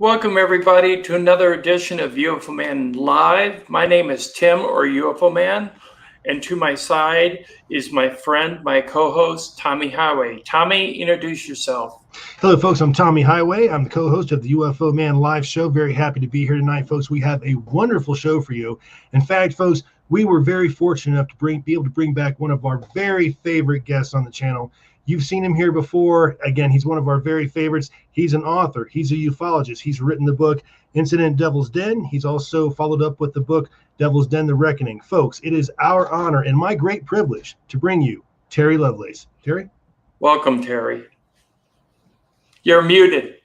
Welcome, everybody, to another edition of UFO Man Live. My name is Tim, or UFO Man, and to my side is my friend, my co-host, Tommy Highway. Tommy, introduce yourself. Hello, folks. I'm Tommy Highway. I'm the co-host of the UFO Man Live show. Very happy to be here tonight, folks. We have a wonderful show for you. In fact, folks, we were very fortunate enough to be able to bring back one of our very favorite guests on the channel. You've seen him here before. Again, he's one of our very favorites. He's an author. He's a ufologist. He's written the book Incident Devil's Den. He's also followed up with the book Devil's Den, The Reckoning. Folks, it is our honor and my great privilege to bring you Terry Lovelace. Terry? Welcome, Terry. You're muted.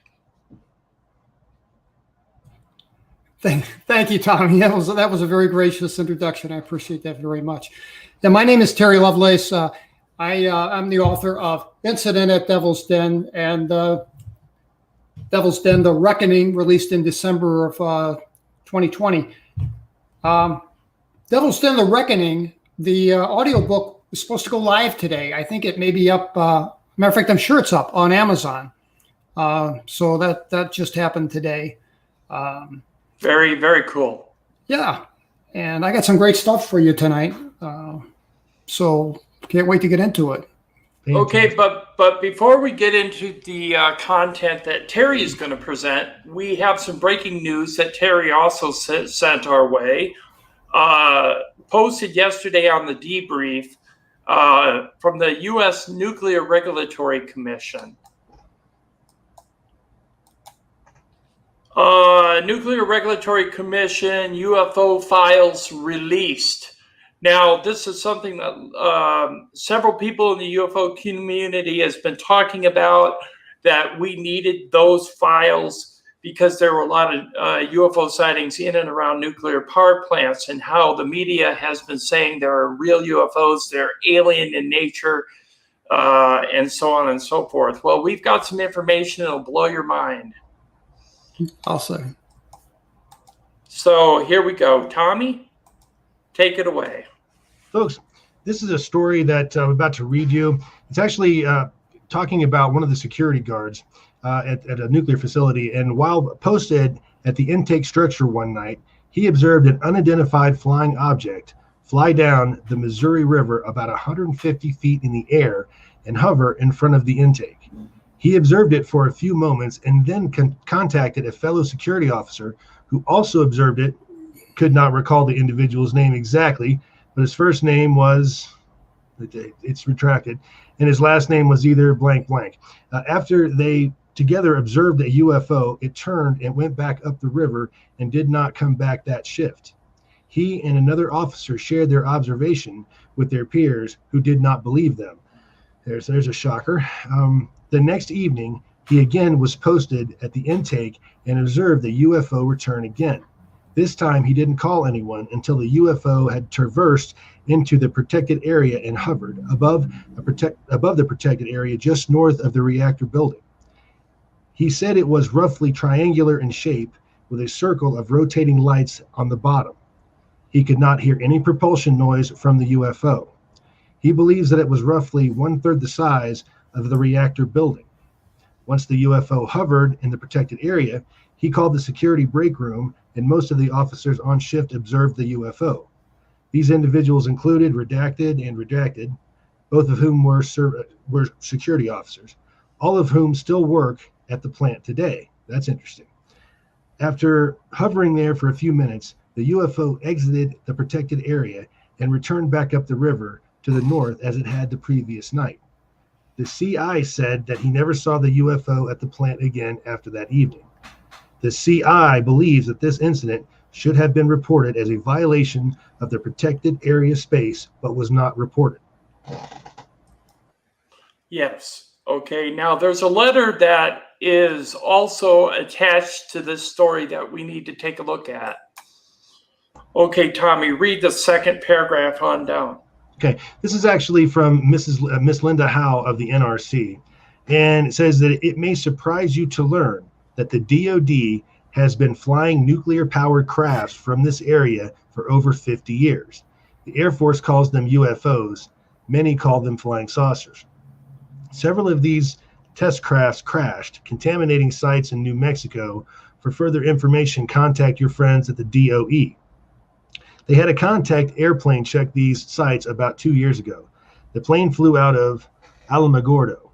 Thank you, Tommy. That was a very gracious introduction. I appreciate that very much. Yeah, my name is Terry Lovelace. I'm the author of Incident at Devil's Den and Devil's Den, The Reckoning, released in December of 2020. Devil's Den, The Reckoning, the audiobook is supposed to go live today. I think it may be up. Matter of fact, I'm sure it's up on Amazon. So that just happened today. Very, very cool. Yeah. And I got some great stuff for you tonight. So can't wait to get into it. Okay, but before we get into the content that Terry is going to present, we have some breaking news that Terry also sent our way. Posted yesterday on the debrief from the U.S. Nuclear Regulatory Commission. Nuclear Regulatory Commission UFO files released. Now, this is something that several people in the UFO community has been talking about, that we needed those files because there were a lot of UFO sightings in and around nuclear power plants, and how the media has been saying there are real UFOs, they're alien in nature, and so on and so forth. Well, we've got some information that'll blow your mind. Awesome. So here we go. Tommy, take it away. Folks, this is a story that I'm about to read you. It's actually talking about one of the security guards at a nuclear facility. And while posted at the intake structure one night, he observed an unidentified flying object fly down the Missouri River about 150 feet in the air and hover in front of the intake. He observed it for a few moments and then contacted a fellow security officer who also observed it. Could not recall the individual's name exactly, but his first name was, it's retracted, and his last name was either blank blank. After they together observed a UFO, it turned and went back up the river and did not come back that shift. He and another officer shared their observation with their peers who did not believe them. There's a shocker. The next evening, he again was posted at the intake and observed the UFO return again. This time, he didn't call anyone until the UFO had traversed into the protected area and hovered above the protected area just north of the reactor building. He said it was roughly triangular in shape with a circle of rotating lights on the bottom. He could not hear any propulsion noise from the UFO. He believes that it was roughly 1/3 the size of the reactor building. Once the UFO hovered in the protected area, he called the security break room, and most of the officers on shift observed the UFO. These individuals included redacted and redacted, both of whom were security officers, all of whom still work at the plant today. That's interesting. After hovering there for a few minutes, the UFO exited the protected area and returned back up the river to the north as it had the previous night. The CI said that he never saw the UFO at the plant again after that evening. The CI believes that this incident should have been reported as a violation of the protected area space, but was not reported. Yes. Okay. Now, there's a letter that is also attached to this story that we need to take a look at. Okay, Tommy, read the second paragraph on down. Okay, this is actually from Miss Linda Howe of the NRC, and it says that it may surprise you to learn that the DoD has been flying nuclear-powered crafts from this area for over 50 years. The Air Force calls them UFOs. Many call them flying saucers. Several of these test crafts crashed, contaminating sites in New Mexico For further information, contact your friends at the DOE. They had a contact airplane check these sites about 2 years ago. The plane flew out of Alamogordo.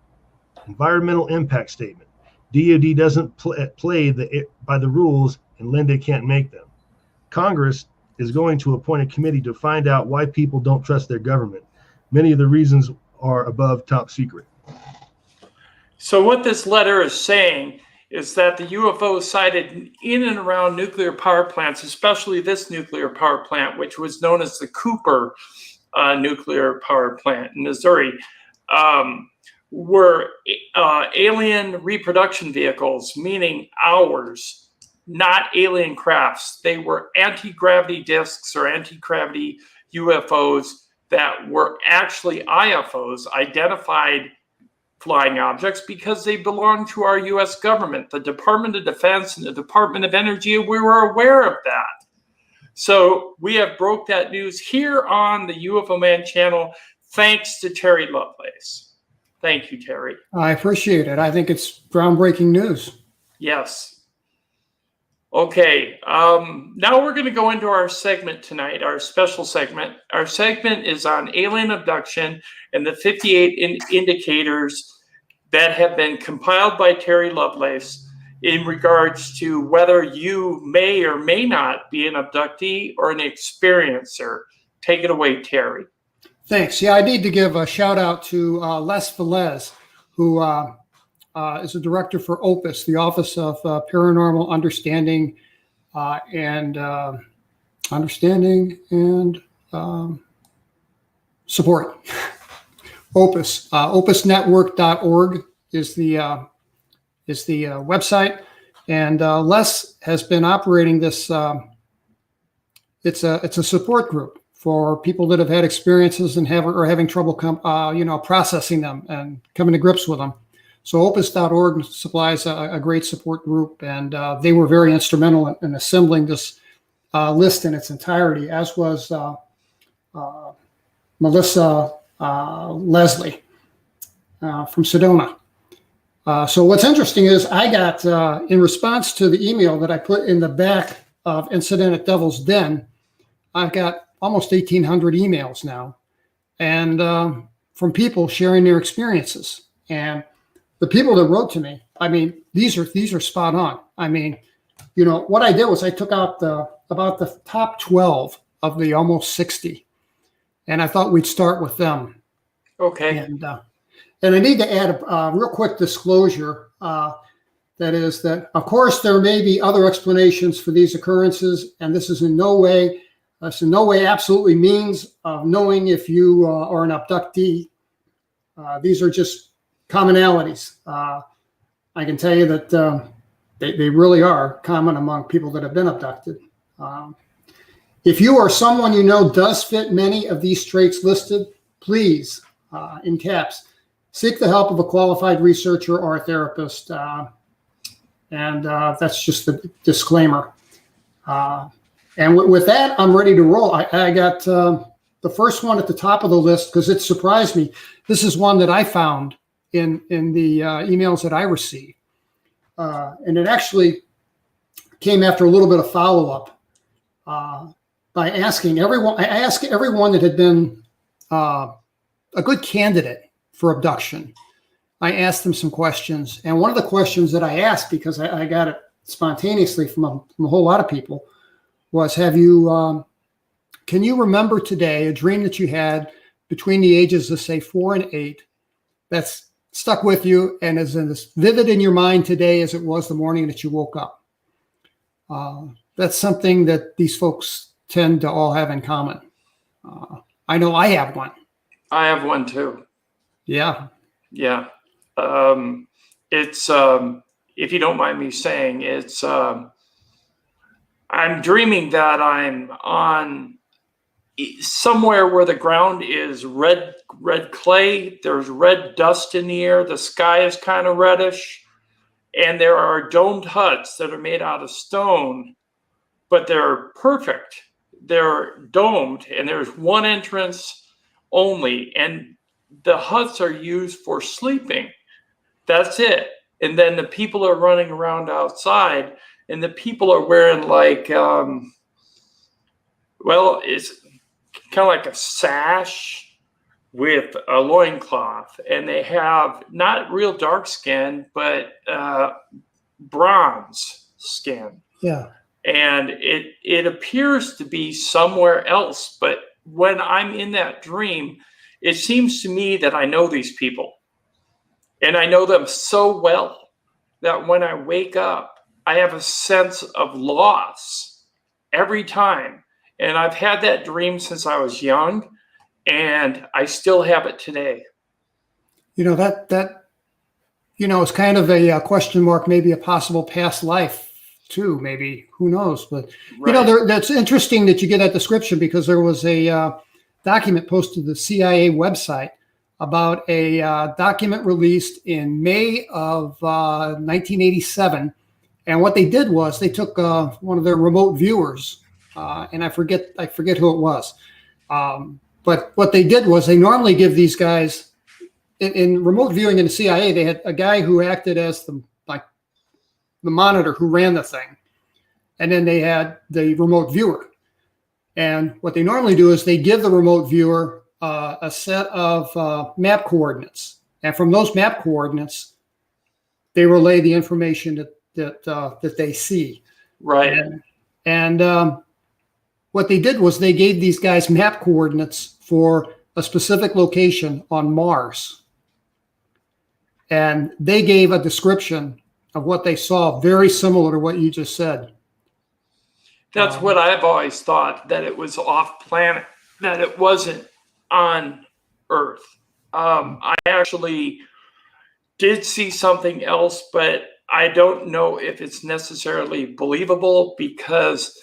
Environmental impact statement. DOD doesn't play by the rules, and Linda can't make them. Congress is going to appoint a committee to find out why people don't trust their government. Many of the reasons are above top secret. So what this letter is saying is that the UFO sighted in and around nuclear power plants, especially this nuclear power plant, which was known as the Cooper nuclear power plant in Missouri, were alien reproduction vehicles, meaning ours, not alien crafts. They were anti-gravity discs or anti-gravity UFOs that were actually IFOs, identified flying objects, because they belong to our U.S. government, the Department of Defense and the Department of Energy. We were aware of that. So we have broke that news here on the UFO Man channel, thanks to Terry Lovelace. Thank you, Terry. I appreciate it. I think it's groundbreaking news. Yes. Okay, now we're going to go into our segment tonight, our special segment. Our segment is on alien abduction and the 58 indicators that have been compiled by Terry Lovelace in regards to whether you may or may not be an abductee or an experiencer. Take it away, Terry. Thanks. Yeah, I need to give a shout out to Les Velez, who is a director for OPUS, the Office of Paranormal Understanding and Support. OPUS. OPUSnetwork.org is the website, and Les has been operating this. It's a support group for people that have had experiences and are having trouble processing them and coming to grips with them. So opus.org supplies a great support group, and they were very instrumental in assembling this list in its entirety, as was Melissa Leslie from Sedona. So what's interesting is I got, in response to the email that I put in the back of Incident at Devil's Den, I've got almost 1,800 emails now, and from people sharing their experiences. And the people that wrote to me, I mean, these are spot on. I mean, what I did was I took out about the top 12 of the almost 60, and I thought we'd start with them. Okay. And I need to add a real quick disclosure. That is that, of course, there may be other explanations for these occurrences, and this in no way absolutely means knowing if you are an abductee. These are just commonalities. I can tell you that they really are common among people that have been abducted. If you or someone you know does fit many of these traits listed, please, in caps, seek the help of a qualified researcher or a therapist. And that's just the disclaimer. And with that, I'm ready to roll. I got the first one at the top of the list because it surprised me. This is one that I found in the emails that I received. And it actually came after a little bit of follow-up by asking everyone. I asked everyone that had been a good candidate for abduction. I asked them some questions. And one of the questions that I asked, because I got it spontaneously from a whole lot of people, was, can you remember today a dream that you had between the ages of, say, 4 and 8 that's stuck with you and is as vivid in your mind today as it was the morning that you woke up? That's something that these folks tend to all have in common. I know I have one. I have one too. Yeah. Yeah. It's, if you don't mind me saying, it's, I'm dreaming that I'm on somewhere where the ground is red clay. There's red dust in the air. The sky is kind of reddish. And there are domed huts that are made out of stone, but they're perfect. They're domed, and there's one entrance only. And the huts are used for sleeping. That's it. And then the people are running around outside, and the people are wearing like, it's kind of like a sash with a loincloth, and they have not real dark skin, but bronze skin. Yeah. And it appears to be somewhere else, but when I'm in that dream, it seems to me that I know these people, and I know them so well that when I wake up, I have a sense of loss every time. And I've had that dream since I was young, and I still have it today. It's kind of a question mark, maybe a possible past life too, maybe, who knows? But, Right. that's interesting that you get that description, because there was a document posted to the CIA website about a document released in May of 1987. And what they did was they took one of their remote viewers, and I forget who it was. But what they did was they normally give these guys in remote viewing in the CIA, they had a guy who acted as the monitor who ran the thing. And then they had the remote viewer. And what they normally do is they give the remote viewer a set of map coordinates. And from those map coordinates, they relay the information that they see. Right. And what they did was they gave these guys map coordinates for a specific location on Mars. And they gave a description of what they saw, very similar to what you just said. That's what I've always thought, that it was off planet, that it wasn't on Earth. I actually did see something else, but I don't know if it's necessarily believable, because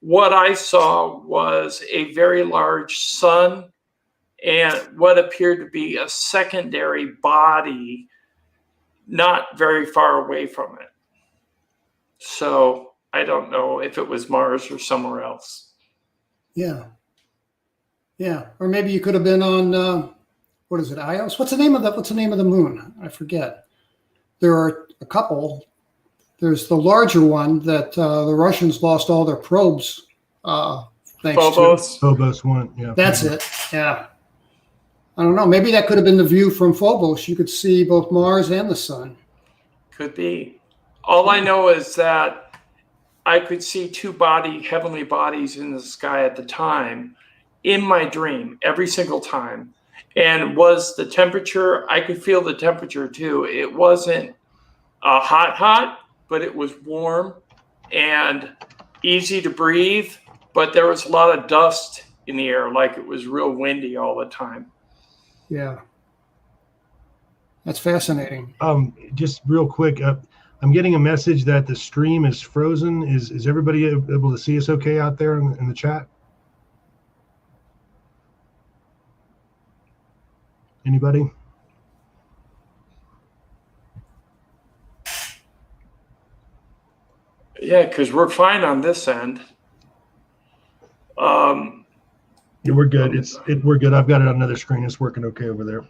what I saw was a very large sun and what appeared to be a secondary body not very far away from it. So I don't know if it was Mars or somewhere else. Yeah. Or maybe you could have been on what is it, Ios? What's the name of the moon? I forget. There are a couple. There's the larger one that the Russians lost all their probes thanks Phobos. to. Phobos 1, yeah. That's it. Yeah. I don't know. Maybe that could have been the view from Phobos. You could see both Mars and the sun. Could be. All I know is that I could see two heavenly bodies in the sky at the time in my dream every single time. And was the temperature, I could feel the temperature too. It wasn't hot, but it was warm and easy to breathe. But there was a lot of dust in the air, like it was real windy all the time. Yeah. That's fascinating. Just real quick, I'm getting a message that the stream is frozen. Is everybody able to see us okay out there in the chat? Anybody? Yeah, because we're fine on this end. Yeah, we're good. We're good. I've got it on another screen. It's working okay over there.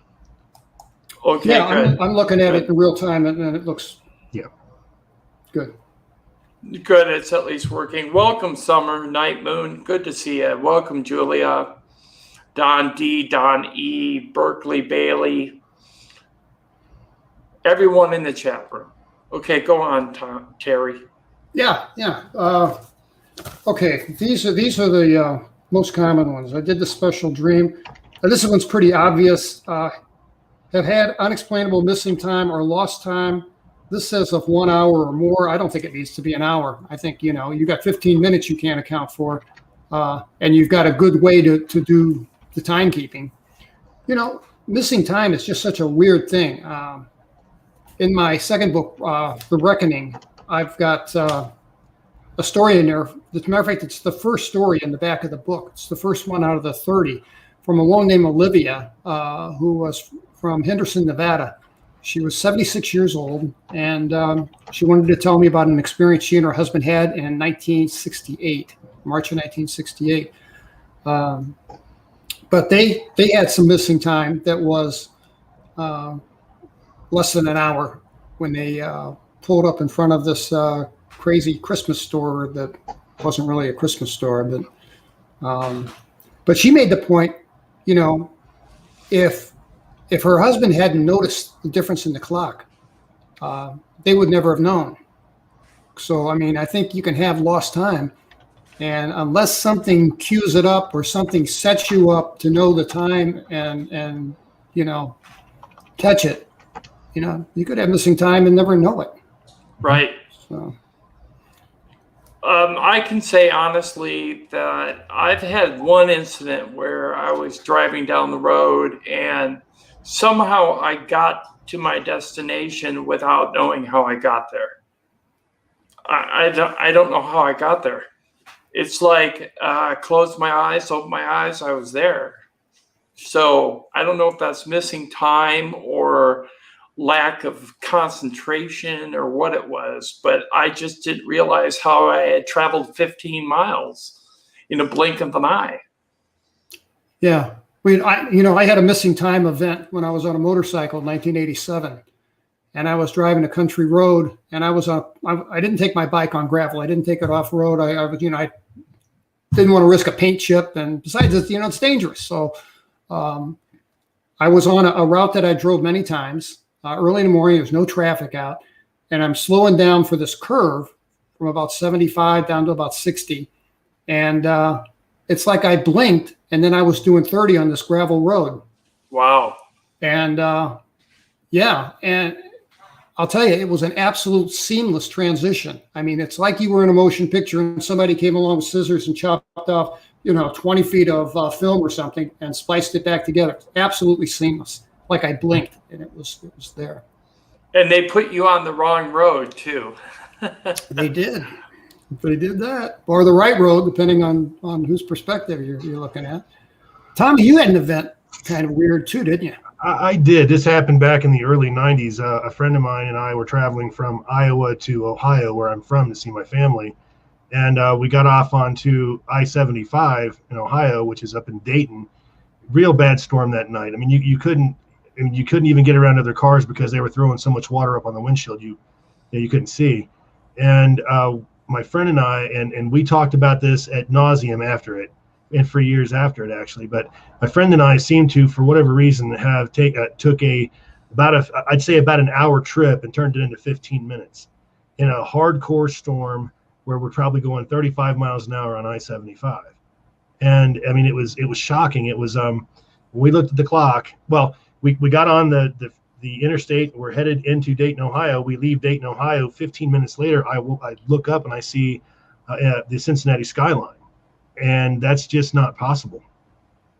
Okay, Yeah, good. I'm looking at it in real time, and it looks good. Good, it's at least working. Welcome, Summer, Night Moon. Good to see you. Welcome, Julia, Don D, Don E, Berkeley, Bailey, everyone in the chat room. Okay, go on, Terry. Yeah. Okay, these are the most common ones. I did the special dream. This one's pretty obvious. Have had unexplainable missing time or lost time. This says of 1 hour or more. I don't think it needs to be an hour. I think, you got 15 minutes you can't account for, and you've got a good way to do the timekeeping. Missing time is just such a weird thing. In my second book, The Reckoning, I've got a story in there. As a matter of fact, it's the first story in the back of the book. It's the first one out of the 30 from a woman named Olivia, who was from Henderson, Nevada. She was 76 years old, and she wanted to tell me about an experience she and her husband had in 1968, March of 1968. But they had some missing time that was less than an hour when they pulled up in front of this crazy Christmas store that wasn't really a Christmas store, but she made the point, you know, if her husband hadn't noticed the difference in the clock, they would never have known. So, I mean, I think you can have lost time, and unless something cues it up or something sets you up to know the time and you know, catch it, you know, you could have missing time and never know it. Right. So. I can say honestly that I've had one incident where I was driving down the road and somehow I got to my destination without knowing how I got there. I don't know how I got there. It's like I closed my eyes, opened my eyes, I was there. So I don't know if that's missing time or lack of concentration or what it was, but I just didn't realize how I had traveled 15 miles in a blink of an eye. Yeah. I had a missing time event when I was on a motorcycle in 1987, and I was driving a country road, and I didn't take my bike on gravel. I didn't take it off road. I didn't want to risk a paint chip. And besides, it's dangerous. So I was on a route that I drove many times. Early in the morning, there's no traffic out, and I'm slowing down for this curve from about 75 down to about 60. And it's like I blinked, and then I was doing 30 on this gravel road. Wow. And yeah, and I'll tell you, it was an absolute seamless transition. I mean, it's like you were in a motion picture and somebody came along with scissors and chopped off, 20 feet of film or something and spliced it back together. Absolutely seamless. Like I blinked and it was there. And they put you on the wrong road too. They did. They did that. Or the right road, depending on whose perspective you're looking at. Tommy, you had an event kind of weird too, didn't you? I did. This happened back in the early 90s. A friend of mine and I were traveling from Iowa to Ohio, where I'm from, to see my family. And we got off onto I-75 in Ohio, which is up in Dayton. Real bad storm that night. I mean, you couldn't even get around other cars because they were throwing so much water up on the windshield you couldn't see. And my friend and I, and we talked about this ad nauseum after it, and for years after it actually. But my friend and I seemed to, for whatever reason, have took I'd say about an hour trip and turned it into 15 minutes in a hardcore storm where we're probably going 35 miles an hour on I-75. And I mean, it was shocking. It was when we looked at the clock. Well, we got on the interstate. We're headed into Dayton, Ohio. We leave Dayton, Ohio. 15 minutes later, I look up and I see the Cincinnati skyline, and that's just not possible.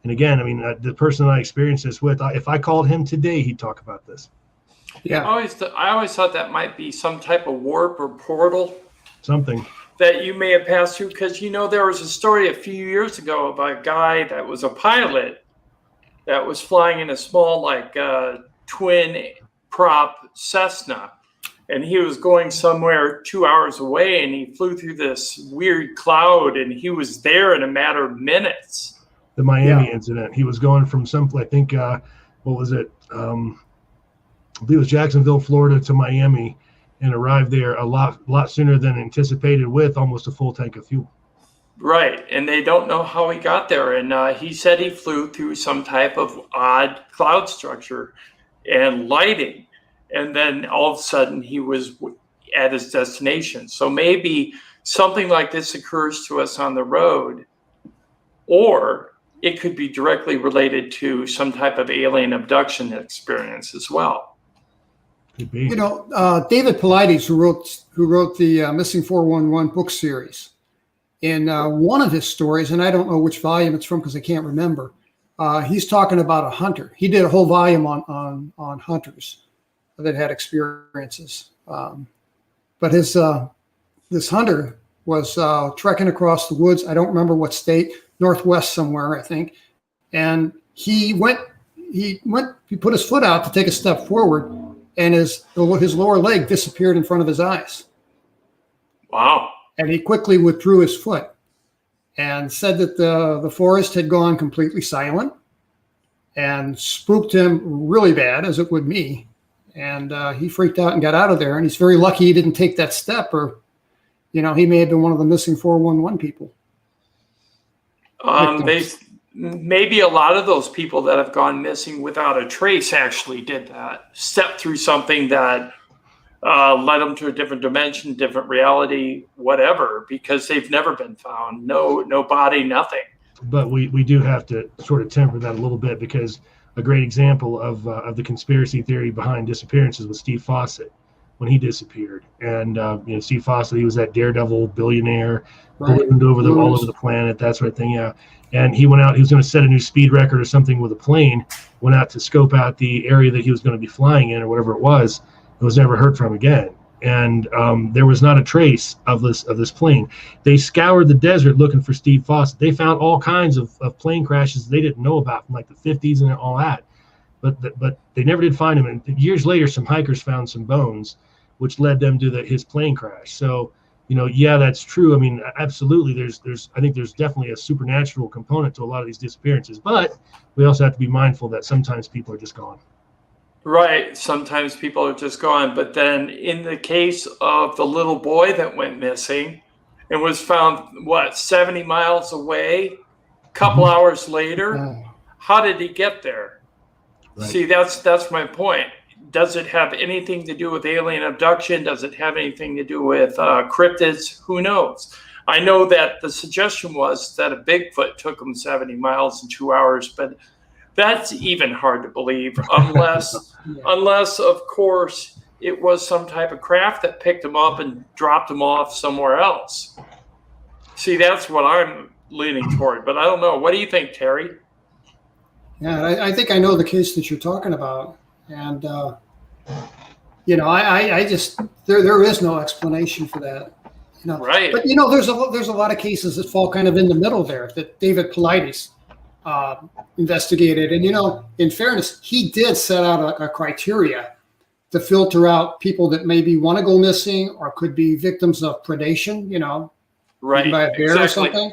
And again, I mean, the person that I experienced this with, if I called him today, he'd talk about this. Yeah. I always thought that might be some type of warp or portal. Something that you may have passed through, because there was a story a few years ago about a guy that was a pilot that was flying in a small twin prop Cessna, and he was going somewhere 2 hours away, and he flew through this weird cloud, and he was there in a matter of minutes. The Miami incident. He was going from I think what was it? I believe it was Jacksonville, Florida to Miami, and arrived there a lot sooner than anticipated with almost a full tank of fuel. Right, and they don't know how he got there. And he said he flew through some type of odd cloud structure and lighting, and then all of a sudden he was at his destination. So maybe something like this occurs to us on the road, or it could be directly related to some type of alien abduction experience as well. David Paulides, who wrote the Missing 411 book series, in one of his stories, and I don't know which volume it's from because I can't remember, he's talking about a hunter. He did a whole volume on hunters that had experiences. But this hunter was trekking across the woods. I don't remember what state, Northwest somewhere, I think. And he put his foot out to take a step forward, and his lower leg disappeared in front of his eyes. Wow. And he quickly withdrew his foot and said that the forest had gone completely silent and spooked him really bad, as it would me. And he freaked out and got out of there. And he's very lucky he didn't take that step, or he may have been one of the missing 411 people. Maybe a lot of those people that have gone missing without a trace actually did that, stepped through something that led them to a different dimension, different reality, whatever, because they've never been found. No body, nothing. But we do have to sort of temper that a little bit, because a great example of the conspiracy theory behind disappearances was Steve Fawcett when he disappeared. And Steve Fawcett, he was that daredevil billionaire, ballooned all over the planet, that sort of thing. Yeah. And he went out. He was going to set a new speed record or something with a plane. Went out to scope out the area that he was going to be flying in, or whatever it was. It was never heard from again. And there was not a trace of this plane. They scoured the desert looking for Steve Fawcett. They found all kinds of plane crashes they didn't know about from like the 50s and all that. But they never did find him. And years later, some hikers found some bones, which led them to his plane crash. So, yeah, that's true. I mean, absolutely. I think there's definitely a supernatural component to a lot of these disappearances. But we also have to be mindful that sometimes people are just gone. Right. Sometimes people are just gone. But then in the case of the little boy that went missing and was found, 70 miles away, a couple hours later, how did he get there? Right. See, that's my point. Does it have anything to do with alien abduction? Does it have anything to do with cryptids? Who knows? I know that the suggestion was that a Bigfoot took him 70 miles in 2 hours, but that's even hard to believe, unless, of course, it was some type of craft that picked him up and dropped him off somewhere else. See, that's what I'm leaning toward, but I don't know. What do you think, Terry? Yeah, I think I know the case that you're talking about. And, I just, there is no explanation for that, Right. But, there's a lot of cases that fall kind of in the middle there that David Paulides investigated. And, in fairness, he did set out a criteria to filter out people that maybe want to go missing or could be victims of predation, right, by a bear or something.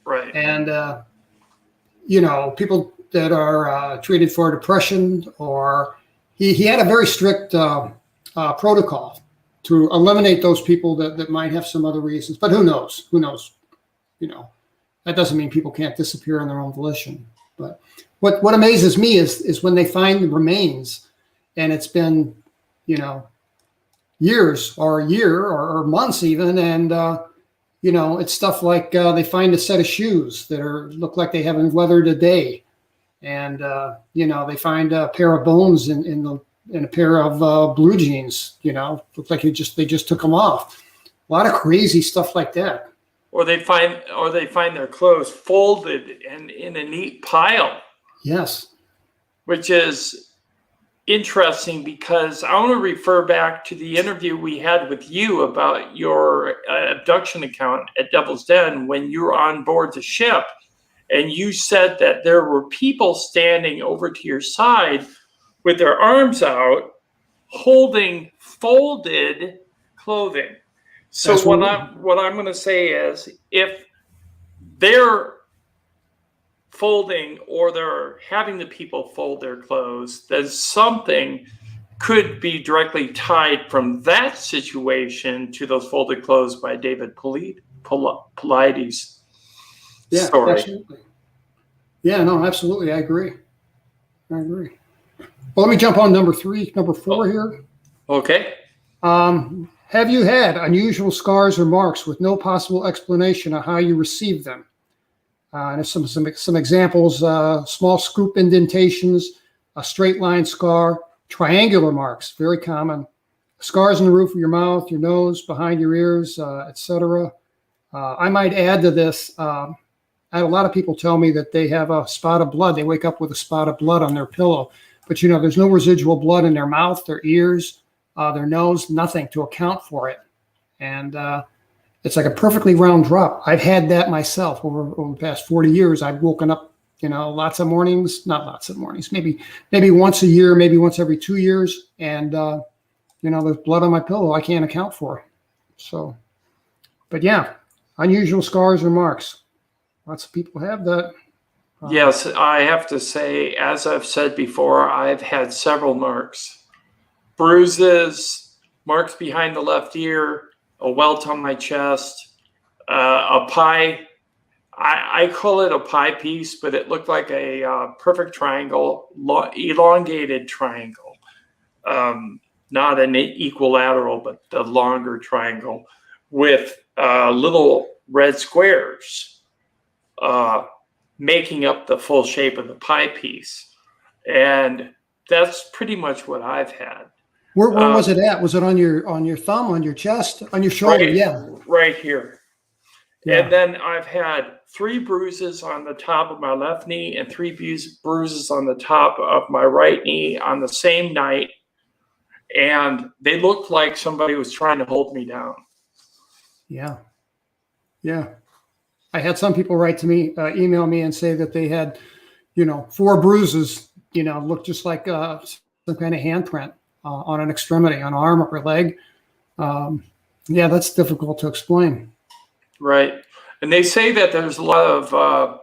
Right. And, people that are treated for depression, or he had a very strict protocol to eliminate those people that might have some other reasons. But who knows? That doesn't mean people can't disappear on their own volition. But what amazes me is when they find the remains, and it's been, years or a year or months even, and it's stuff like they find a set of shoes that look like they haven't weathered a day, and they find a pair of bones in a pair of blue jeans. Look like they just took them off. A lot of crazy stuff like that. Or they find their clothes folded and in a neat pile. Yes. Which is interesting, because I want to refer back to the interview we had with you about your abduction account at Devil's Den when you were on board the ship. And you said that there were people standing over to your side with their arms out, holding folded clothing. So what I'm going to say is, if they're folding or they're having the people fold their clothes, then something could be directly tied from that situation to those folded clothes by David Paulides. Yeah, story. Absolutely. Yeah, no, absolutely. I agree. Well, let me jump on number 4 here. Okay. Have you had unusual scars or marks with no possible explanation of how you received them? And some examples: small scoop indentations, a straight line scar, triangular marks, very common, scars on the roof of your mouth, your nose, behind your ears, etc. I might add to this. I had a lot of people tell me that they have a spot of blood. They wake up with a spot of blood on their pillow, but there's no residual blood in their mouth, their ears, their nose, nothing to account for it. And it's like a perfectly round drop. I've had that myself over the past 40 years. I've woken up, not lots of mornings, maybe once a year, maybe once every 2 years. And, there's blood on my pillow I can't account for. So, but yeah, unusual scars or marks. Lots of people have that. Yes, I have to say, as I've said before, I've had several marks. Bruises, marks behind the left ear, a welt on my chest, a pie. I call it a pie piece, but it looked like a perfect triangle, elongated triangle, not an equilateral, but the longer triangle with little red squares making up the full shape of the pie piece. And that's pretty much what I've had. Where was it at? Was it on your thumb, on your chest, on your shoulder? Right, yeah. Right here. Yeah. And then I've had 3 bruises on the top of my left knee and 3 bruises on the top of my right knee on the same night. And they looked like somebody was trying to hold me down. Yeah. Yeah. I had some people write to me, email me and say that they had, 4 bruises, looked just like some kind of handprint on an extremity, on an arm or leg. Yeah, that's difficult to explain. Right. And they say that there's a lot of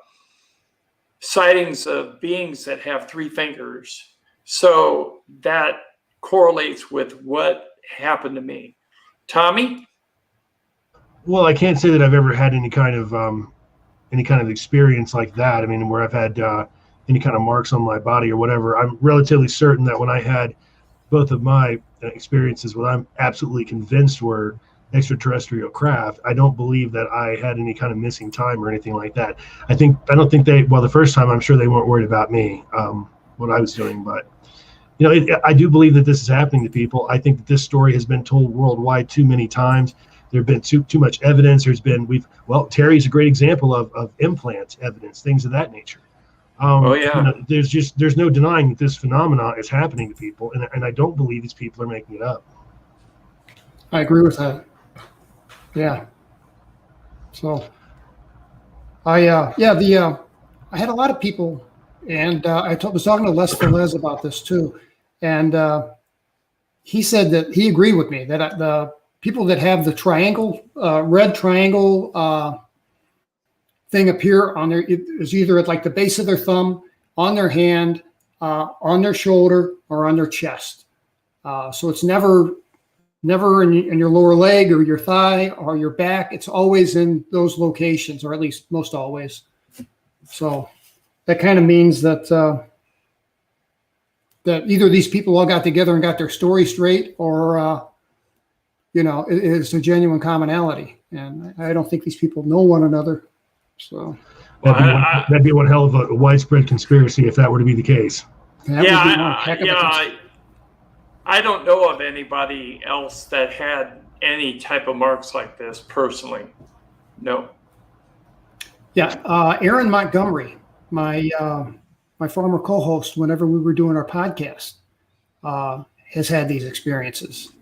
sightings of beings that have 3 fingers. So that correlates with what happened to me. Tommy? Well, I can't say that I've ever had any kind of experience like that. I mean, where I've had any kind of marks on my body or whatever. I'm relatively certain that when I had both of my experiences, what I'm absolutely convinced were extraterrestrial craft, I don't believe that I had any kind of missing time or anything like that. I don't think they, well, the first time I'm sure they weren't worried about me, what I was doing, but I do believe that this is happening to people. I think that this story has been told worldwide too many times. There've been too much evidence. Terry's a great example of implant evidence, things of that nature. Oh yeah. There's no denying that this phenomenon is happening to people, and I don't believe these people are making it up. I agree with that. Yeah. So I had a lot of people, and I was talking to Les Velez about this too, and he said that he agreed with me that the people that have the triangle, red triangle thing appear on their, it is either at like the base of their thumb, on their hand, on their shoulder, or on their chest. So it's never in your lower leg or your thigh or your back. It's always in those locations, or at least most always. So that kind of means that that either these people all got together and got their story straight, or it's a genuine commonality. And I don't think these people know one another. So that'd be one hell of a widespread conspiracy if that were to be the case. I don't know of anybody else that had any type of marks like this personally. No. Yeah, Aaron Montgomery, my former co-host, whenever we were doing our podcast, has had these experiences.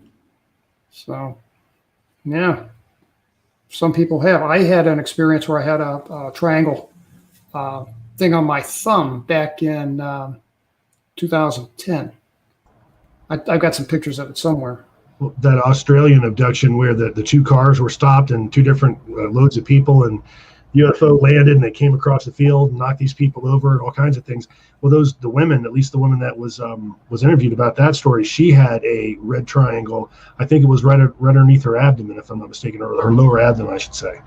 So, yeah, some people have. I had an experience where I had a triangle thing on my thumb back in 2010. I've got some pictures of it somewhere. That Australian abduction where the 2 cars were stopped and 2 different loads of people, and UFO landed and they came across the field and knocked these people over, all kinds of things. Well, the women, at least the woman that was interviewed about that story, she had a red triangle. I think it was right underneath her abdomen, if I'm not mistaken, or her lower abdomen, I should say.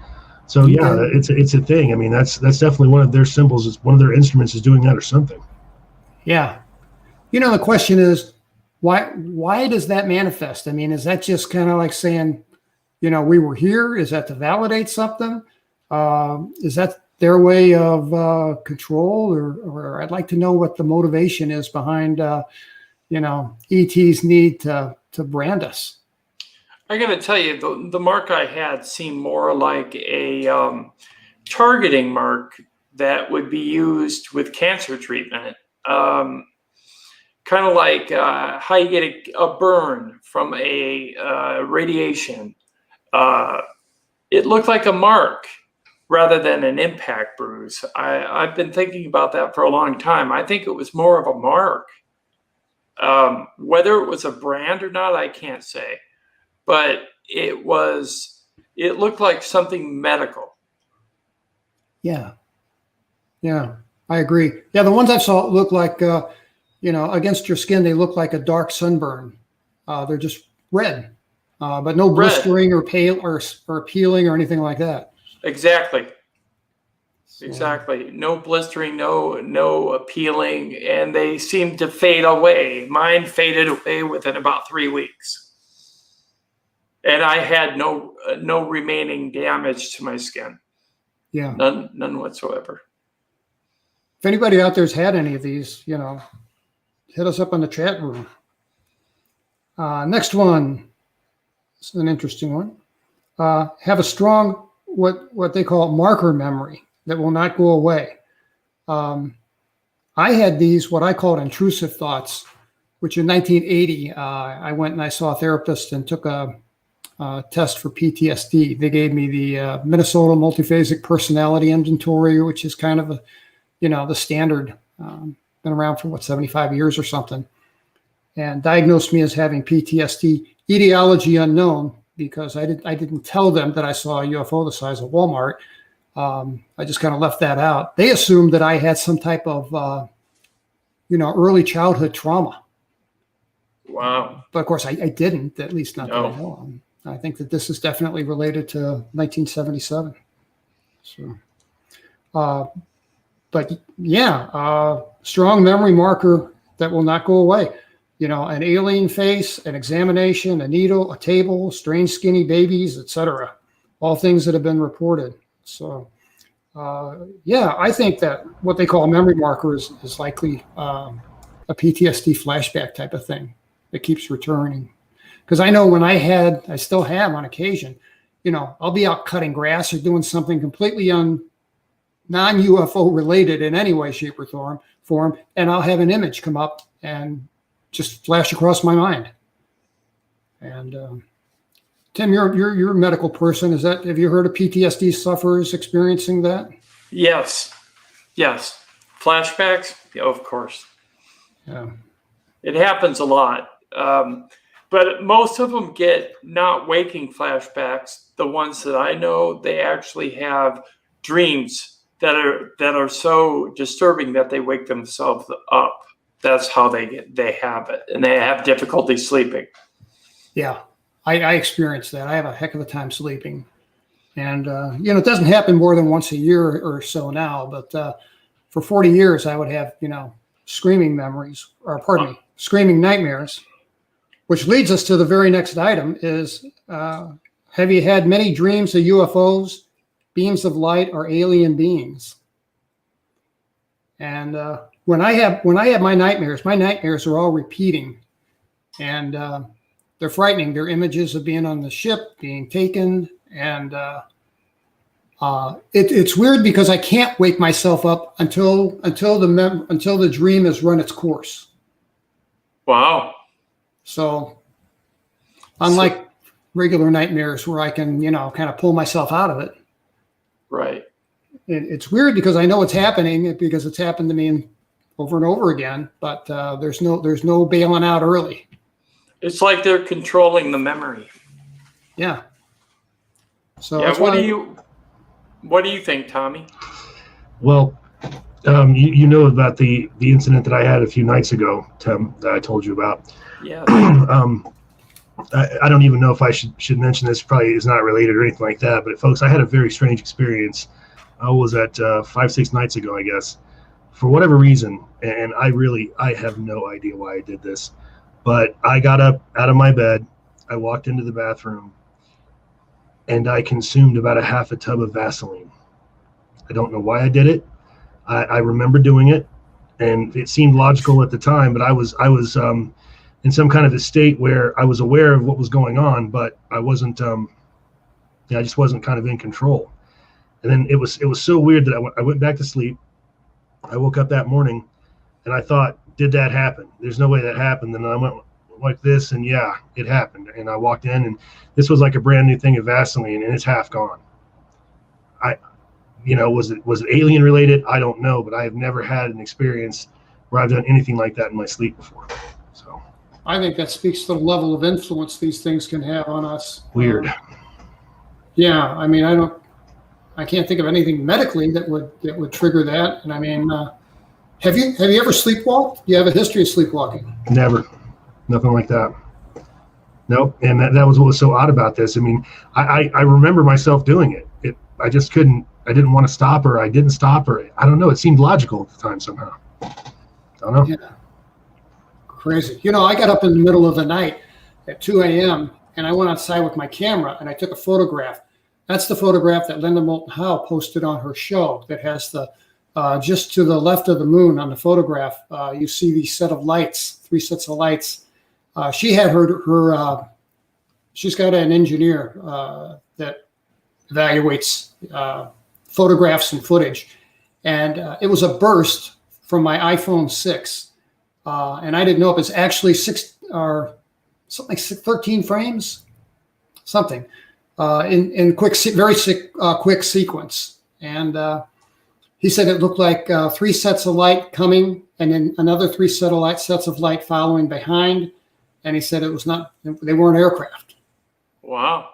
So yeah, it's a thing. I mean, that's definitely one of their symbols. Is one of their instruments is doing that or something. Yeah, the question is, why does that manifest? I mean, is that just kind of like saying, we were here? Is that to validate something? Is that their way of control, or I'd like to know what the motivation is behind, ET's need to brand us. I got to tell you, the mark I had seemed more like a targeting mark that would be used with cancer treatment. Kind of like how you get a burn from a radiation. It looked like a mark rather than an impact bruise. I've been thinking about that for a long time. I think it was more of a mark. Whether it was a brand or not, I can't say. But it looked like something medical. Yeah. Yeah, I agree. Yeah, the ones I saw look like, against your skin, they look like a dark sunburn. They're just red. but no blistering or pale or peeling or anything like that. Exactly. So, Exactly. No blistering, no peeling, and they seem to fade away. Mine faded away within about 3 weeks, and I had no remaining damage to my skin. yeah. None whatsoever. If anybody out there's had any of these, hit us up on the chat room. Next one. This is an interesting one. Have a strong what they call marker memory that will not go away. I had these, what I called intrusive thoughts, which in 1980, I went and I saw a therapist and took a test for PTSD. They gave me the Minnesota Multiphasic Personality Inventory, which is kind of the standard, been around for 75 years or something, and diagnosed me as having PTSD, etiology unknown, because I didn't tell them that I saw a UFO the size of Walmart. I just kind of left that out. They assumed that I had some type of, early childhood trauma. Wow. But of course, I didn't, at least not No. that I know. I think that this is definitely related to 1977. So, but yeah, strong memory marker that will not go away. An alien face, an examination, a needle, a table, strange skinny babies, etc. All things that have been reported. So, yeah, I think that what they call a memory marker is likely a PTSD flashback type of thing that keeps returning. Because I know when I still have on occasion, I'll be out cutting grass or doing something completely non-UFO related in any way, shape, or form, and I'll have an image come up and just flash across my mind. And Tim, you're a medical person. Have you heard of PTSD sufferers experiencing that? Yes. Flashbacks? Yeah, of course. Yeah. It happens a lot. But most of them get not waking flashbacks. The ones that I know, they actually have dreams that are so disturbing that they wake themselves up. That's how they have it, and they have difficulty sleeping. Yeah, I experienced that. I have a heck of a time sleeping, and it doesn't happen more than once a year or so now. But for 40 years, I would have screaming nightmares. Which leads us to the very next item: is have you had many dreams of UFOs, beams of light, or alien beings? And when I have my nightmares are all repeating, and they're frightening. They're images of being on the ship, being taken, and it's weird because I can't wake myself up until the dream has run its course. Wow. So, unlike regular nightmares where I can kind of pull myself out of it, right? It's weird because I know it's happening because it's happened to me over and over again, but there's no bailing out early. It's like they're controlling the memory. Yeah. So yeah. What do you think, Tommy? Well, you know about the incident that I had a few nights ago, Tim, that I told you about. Yeah. I don't even know if I should mention this. Probably is not related or anything like that. But folks, I had a very strange experience. I was at 5-6 nights ago, I guess, for whatever reason, and I have no idea why I did this. But I got up out of my bed, I walked into the bathroom, and I consumed about a half a tub of Vaseline. I don't know why I did it. I remember doing it, and it seemed logical at the time, but I was in some kind of a state where I was aware of what was going on, but I wasn't, I just wasn't kind of in control. And then it was so weird that I went back to sleep. I woke up that morning and I thought, did that happen? There's no way that happened. And I went like this, and yeah, it happened. And I walked in, and this was like a brand new thing of Vaseline, and it's half gone. Was it alien related? I don't know, but I have never had an experience where I've done anything like that in my sleep before. So I think that speaks to the level of influence these things can have on us. Weird. Yeah, I mean, I can't think of anything medically that would trigger that. And I mean, have you ever sleepwalked? Do you have a history of sleepwalking? Never. Nothing like that. Nope. And that was what was so odd about this. I mean, I remember myself doing it. I just couldn't. I didn't want to stop her. I didn't stop her. I don't know. It seemed logical at the time somehow. I don't know. Yeah. Crazy. You know, I got up in the middle of the night at 2 a.m. and I went outside with my camera and I took a photograph. That's the photograph that Linda Moulton Howe posted on her show that has the just to the left of the moon on the photograph. You see these set of lights, 3 sets of lights. She had she's got an engineer that evaluates photographs and footage. And it was a burst from my iPhone 6. And I didn't know if it's actually 6 or something like 13 frames, something in quick, very quick sequence. And he said it looked like 3 sets of light coming and then another 3 sets of light following behind. And he said it was not, they weren't aircraft. Wow.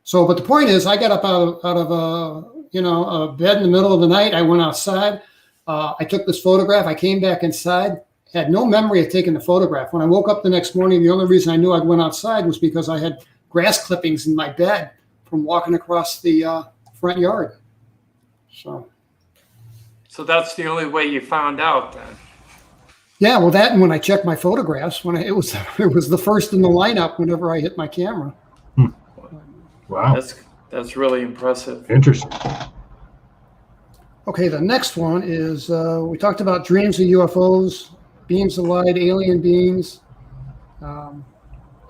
So, but the point is, I got up out of a bed in the middle of the night. I went outside. I took this photograph. I came back inside. Had no memory of taking the photograph. When I woke up the next morning, the only reason I knew I went outside was because I had grass clippings in my bed from walking across the front yard. So that's the only way you found out then. Yeah, well, that and when I checked my photographs, it was the first in the lineup whenever I hit my camera. Wow, that's really impressive. Interesting. Okay, the next one is we talked about dreams of UFOs, beams of light, alien beings. I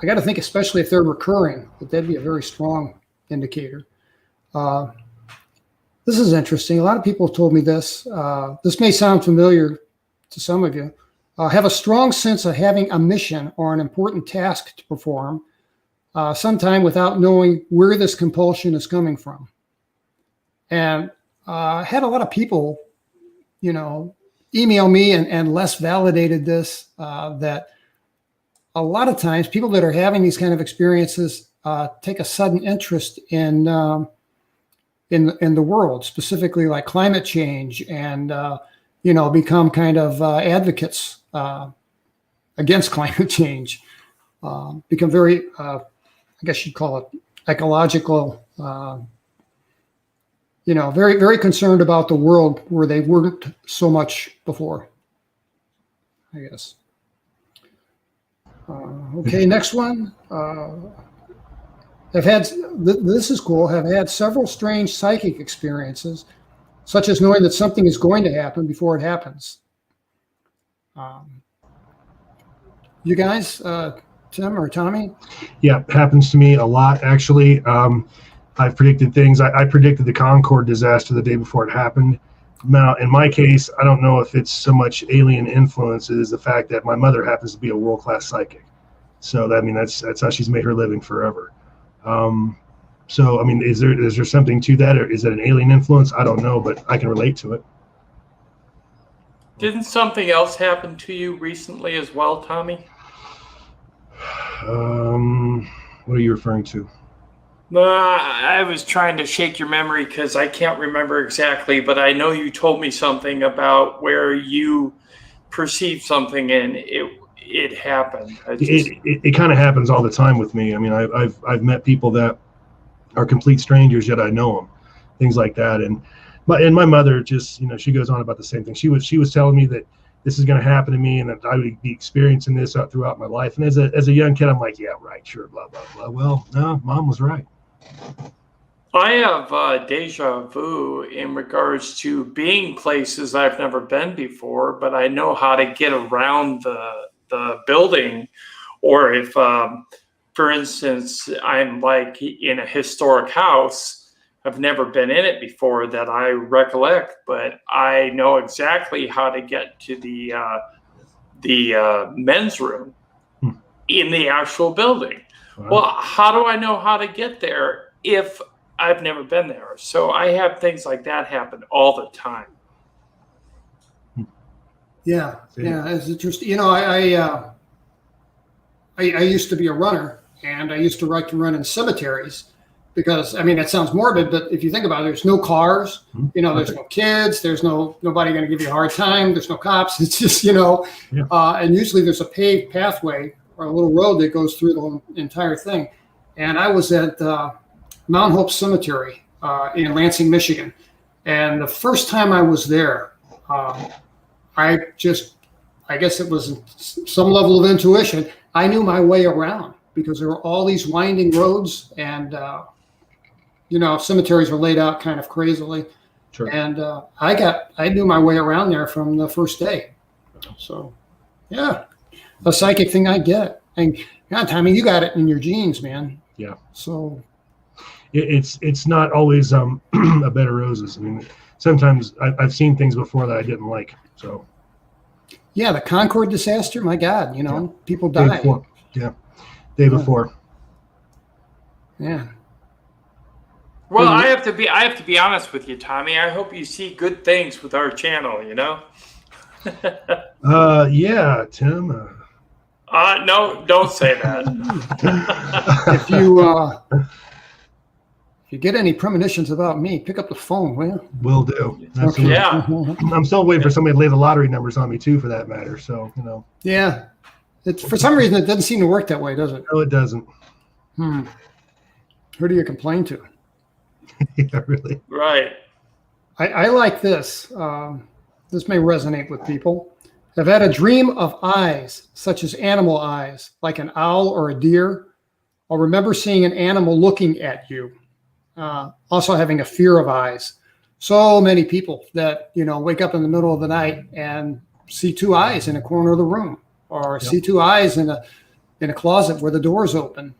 got to think, especially if they're recurring, that'd be a very strong indicator. This is interesting. A lot of people have told me this. This may sound familiar to some of you. Have a strong sense of having a mission or an important task to perform, sometime without knowing where this compulsion is coming from. And I had a lot of people, email me and less validated this, that a lot of times people that are having these kind of experiences take a sudden interest in the world, specifically like climate change, and become kind of advocates against climate change. Become very, I guess you'd call it ecological. Very, very concerned about the world where they weren't so much before, I guess. Okay, next one. This is cool, have had several strange psychic experiences, such as knowing that something is going to happen before it happens. You guys, Tim or Tommy? Yeah, happens to me a lot, actually. I've predicted things. I predicted the Concorde disaster the day before it happened. Now, in my case, I don't know if it's so much alien influence as the fact that my mother happens to be a world-class psychic. So that's how she's made her living forever. So is there something to that, or is that an alien influence? I don't know, but I can relate to it. Didn't something else happen to you recently as well, Tommy? What are you referring to? I was trying to shake your memory because I can't remember exactly, but I know you told me something about where you perceived something and it happened. It kind of happens all the time with me. I mean, I've met people that are complete strangers, yet I know them, things like that. And my mother just, she goes on about the same thing. She was telling me that this is going to happen to me and that I would be experiencing this throughout my life. And as a young kid, I'm like, yeah, right, sure, blah, blah, blah. Well, no, Mom was right. I have deja vu in regards to being places I've never been before, but I know how to get around the building. Or if, for instance, I'm like in a historic house, I've never been in it before that I recollect, but I know exactly how to get to the men's room in the actual building. Wow. Well, how do I know how to get there if I've never been there? So I have things like that happen all the time. Yeah, it's interesting. I used to be a runner, and I used to like to run in cemeteries because, it sounds morbid, but if you think about it, there's no cars, there's no kids, there's nobody going to give you a hard time, there's no cops. It's just, and usually there's a paved pathway or a little road that goes through the entire thing. And I was at Mount Hope Cemetery in Lansing, Michigan. And the first time I was there, I guess it was some level of intuition. I knew my way around because there were all these winding roads, and cemeteries are laid out kind of crazily. Sure. And I knew my way around there from the first day. So, yeah, a psychic thing I get. And God, Tommy, you got it in your genes, man. Yeah. So it's not always a bed of roses. I mean, sometimes I've seen things before that I didn't like. So. Yeah, the Concorde disaster. My God, people Day died. before. Yeah. Day before. Yeah. Well, I have to be honest with you, Tommy. I hope you see good things with our channel, Yeah, Tim. No, don't say that. If you get any premonitions about me, pick up the phone, will you? Will do. Absolutely. Yeah. I'm still waiting for somebody to lay the lottery numbers on me too, for that matter. So, Yeah. For some reason, it doesn't seem to work that way, does it? No, it doesn't. Who do you complain to? Yeah, really. Right. I like this. This may resonate with people. I've had a dream of eyes, such as animal eyes, like an owl or a deer. I'll remember seeing an animal looking at you. Also having a fear of eyes. So many people that, wake up in the middle of the night and see two eyes in a corner of the room, or see two eyes in a closet where the door's open.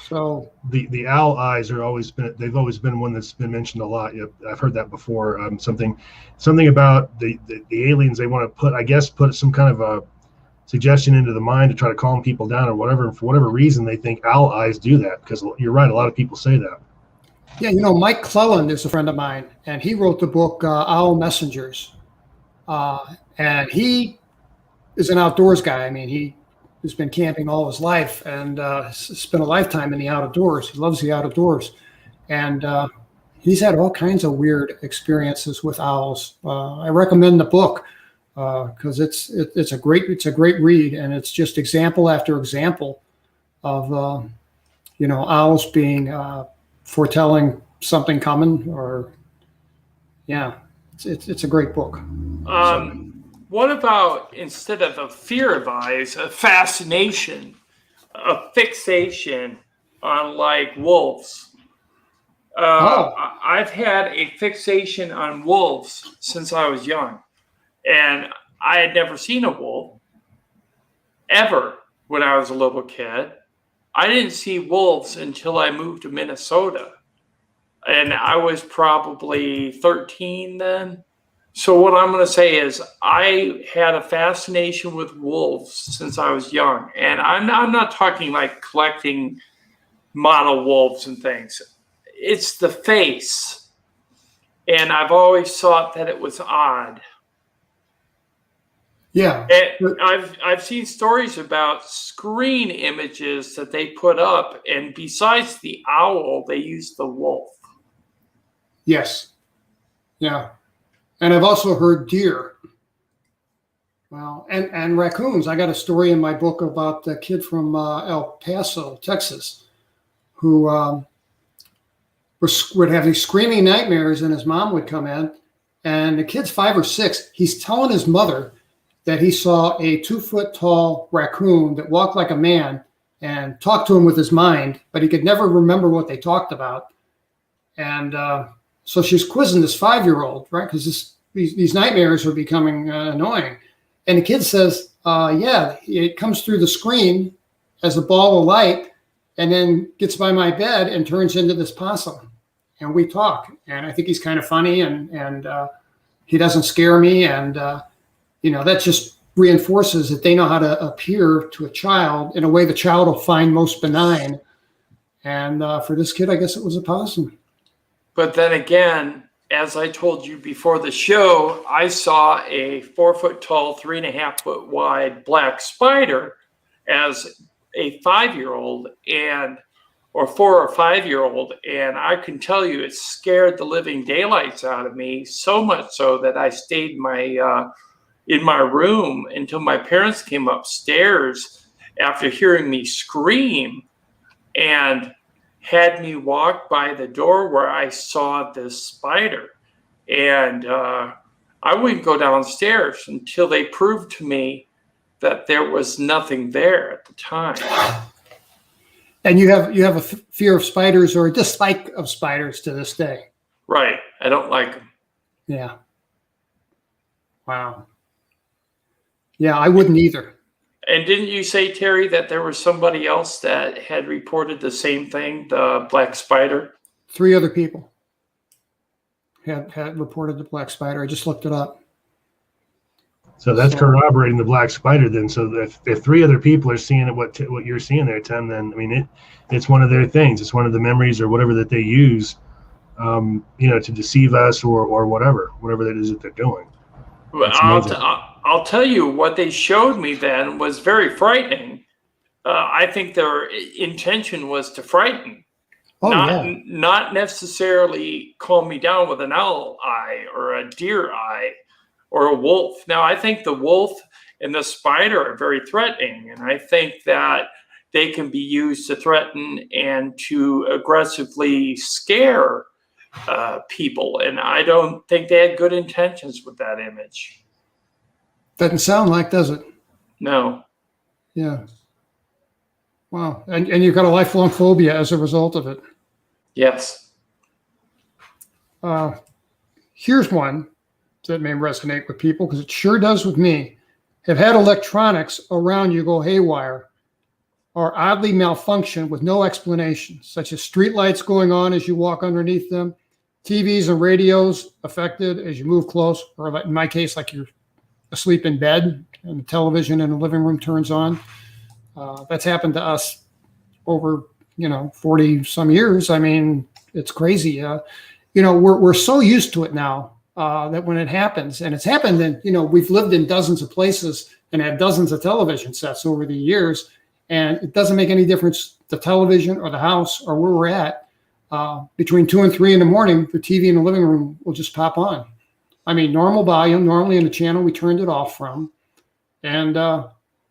So the owl eyes they've always been one that's been mentioned a lot. I've heard that before. Something about the aliens, they want to put some kind of a suggestion into the mind to try to calm people down or whatever. And for whatever reason, they think owl eyes do that, because you're right. A lot of people say that. Yeah. Mike Cleland is a friend of mine, and he wrote the book, Owl Messengers. And he is an outdoors guy. I mean, he has been camping all his life and spent a lifetime in the outdoors. He loves the outdoors. And he's had all kinds of weird experiences with owls. I recommend the book because it's a great read, and it's just example after example of owls being foretelling something coming, or it's a great book. What about, instead of a fear of eyes, a fascination, a fixation on like wolves? I've had a fixation on wolves since I was young, and I had never seen a wolf ever when I was a little kid. I didn't see wolves until I moved to Minnesota, and I was probably 13 then. So what I'm going to say is I had a fascination with wolves since I was young. And I'm not talking like collecting model wolves and things. It's the face. And I've always thought that it was odd. Yeah. And I've seen stories about screen images that they put up, and besides the owl, they used the wolf. Yes. Yeah. And I've also heard deer. Well, and raccoons. I got a story in my book about the kid from El Paso, Texas, who would have these screaming nightmares, and his mom would come in, and the kid's 5 or 6. He's telling his mother that he saw a 2-foot tall raccoon that walked like a man and talked to him with his mind, but he could never remember what they talked about. And so she's quizzing this 5-year-old, right? Because these nightmares are becoming annoying. And the kid says, yeah, it comes through the screen as a ball of light and then gets by my bed and turns into this possum. And we talk. And I think he's kind of funny, and he doesn't scare me. And, that just reinforces that they know how to appear to a child in a way the child will find most benign. And for this kid, I guess it was a possum. But then again, as I told you before the show, I saw a 4-foot tall, 3.5-foot wide black spider as a 5-year-old or 4 or 5-year-old. And I can tell you it scared the living daylights out of me, so much so that I stayed in my room until my parents came upstairs after hearing me scream and had me walk by the door where I saw this spider. And I wouldn't go downstairs until they proved to me that there was nothing there at the time. And you have a fear of spiders or a dislike of spiders to this day. Right. I don't like them. Yeah. Wow. Yeah, I wouldn't either. And didn't you say, Terry, that there was somebody else that had reported the same thing, the black spider? 3 other people had reported the black spider. I just looked it up. So that's corroborating the black spider then. So if 3 other people are seeing it, what you're seeing there, Tim, then I mean it's one of their things. It's one of the memories or whatever that they use, to deceive us or whatever it is that they're doing. Well, I'll tell you what they showed me then was very frightening. I think their intention was to frighten, not necessarily calm me down with an owl eye or a deer eye or a wolf. Now, I think the wolf and the spider are very threatening, and I think that they can be used to threaten and to aggressively scare people. And I don't think they had good intentions with that image. Doesn't sound like, does it? No. Yeah. Wow. And you've got a lifelong phobia as a result of it. Yes. Here's one that may resonate with people, because it sure does with me. Have had electronics around you go haywire or oddly malfunction with no explanation, such as street lights going on as you walk underneath them, TVs and radios affected as you move close, or like in my case, like you're asleep in bed and the television in the living room turns on. That's happened to us over 40 some years. I mean, it's crazy. We're so used to it now that when it happens, and it's happened in, we've lived in dozens of places and had dozens of television sets over the years, and it doesn't make any difference, the television or the house or where we're at. Between 2 and 3 in the morning, the TV in the living room will just pop on. I mean, normal volume, normally in the channel we turned it off from. And,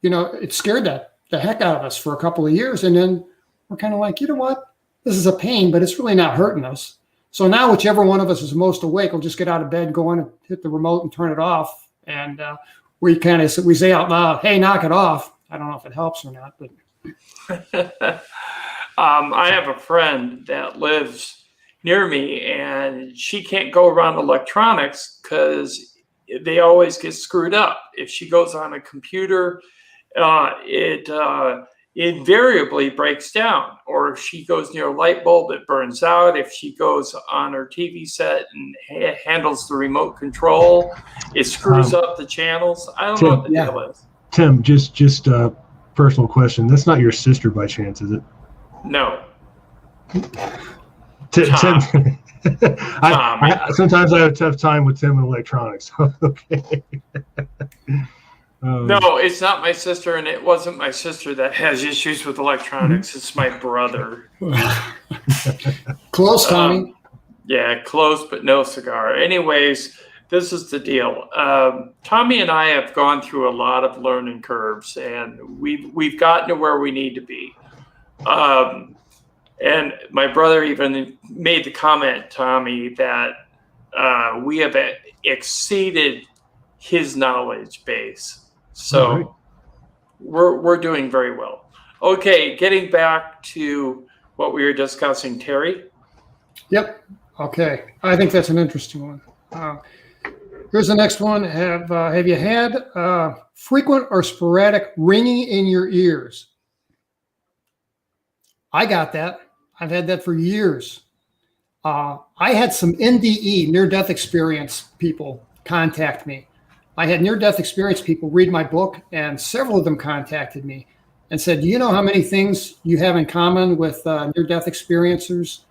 it scared the heck out of us for a couple of years. And then we're kind of like, you know what? This is a pain, but it's really not hurting us. So now whichever one of us is most awake will just get out of bed, go in and hit the remote and turn it off. And we say out loud, hey, knock it off. I don't know if it helps or not, but... I have a friend that lives near me, and she can't go around electronics because they always get screwed up. If she goes on a computer, it invariably breaks down. Or if she goes near a light bulb, it burns out. If she goes on her TV set and handles the remote control, it screws up the channels. I don't know what the deal is. Tim, just a personal question. That's not your sister by chance, is it? No. Tim, sometimes I have a tough time with Tim and electronics. Okay. No, it's not my sister, and it wasn't my sister that has issues with electronics. It's my brother. Close, Tommy. Yeah, close, but no cigar. Anyways, this is the deal. Tommy and I have gone through a lot of learning curves, and we've gotten to where we need to be. And my brother even made the comment, Tommy, that we have exceeded his knowledge base. So we're doing very well. Okay, getting back to what we were discussing, Terry. Yep. Okay. I think that's an interesting one. Here's the next one. Have you had frequent or sporadic ringing in your ears? I got that. I've had that for years. I had some NDE, near-death experience people contact me. I had near-death experience people read my book, and several of them contacted me and said, do you know how many things you have in common with near-death experiencers?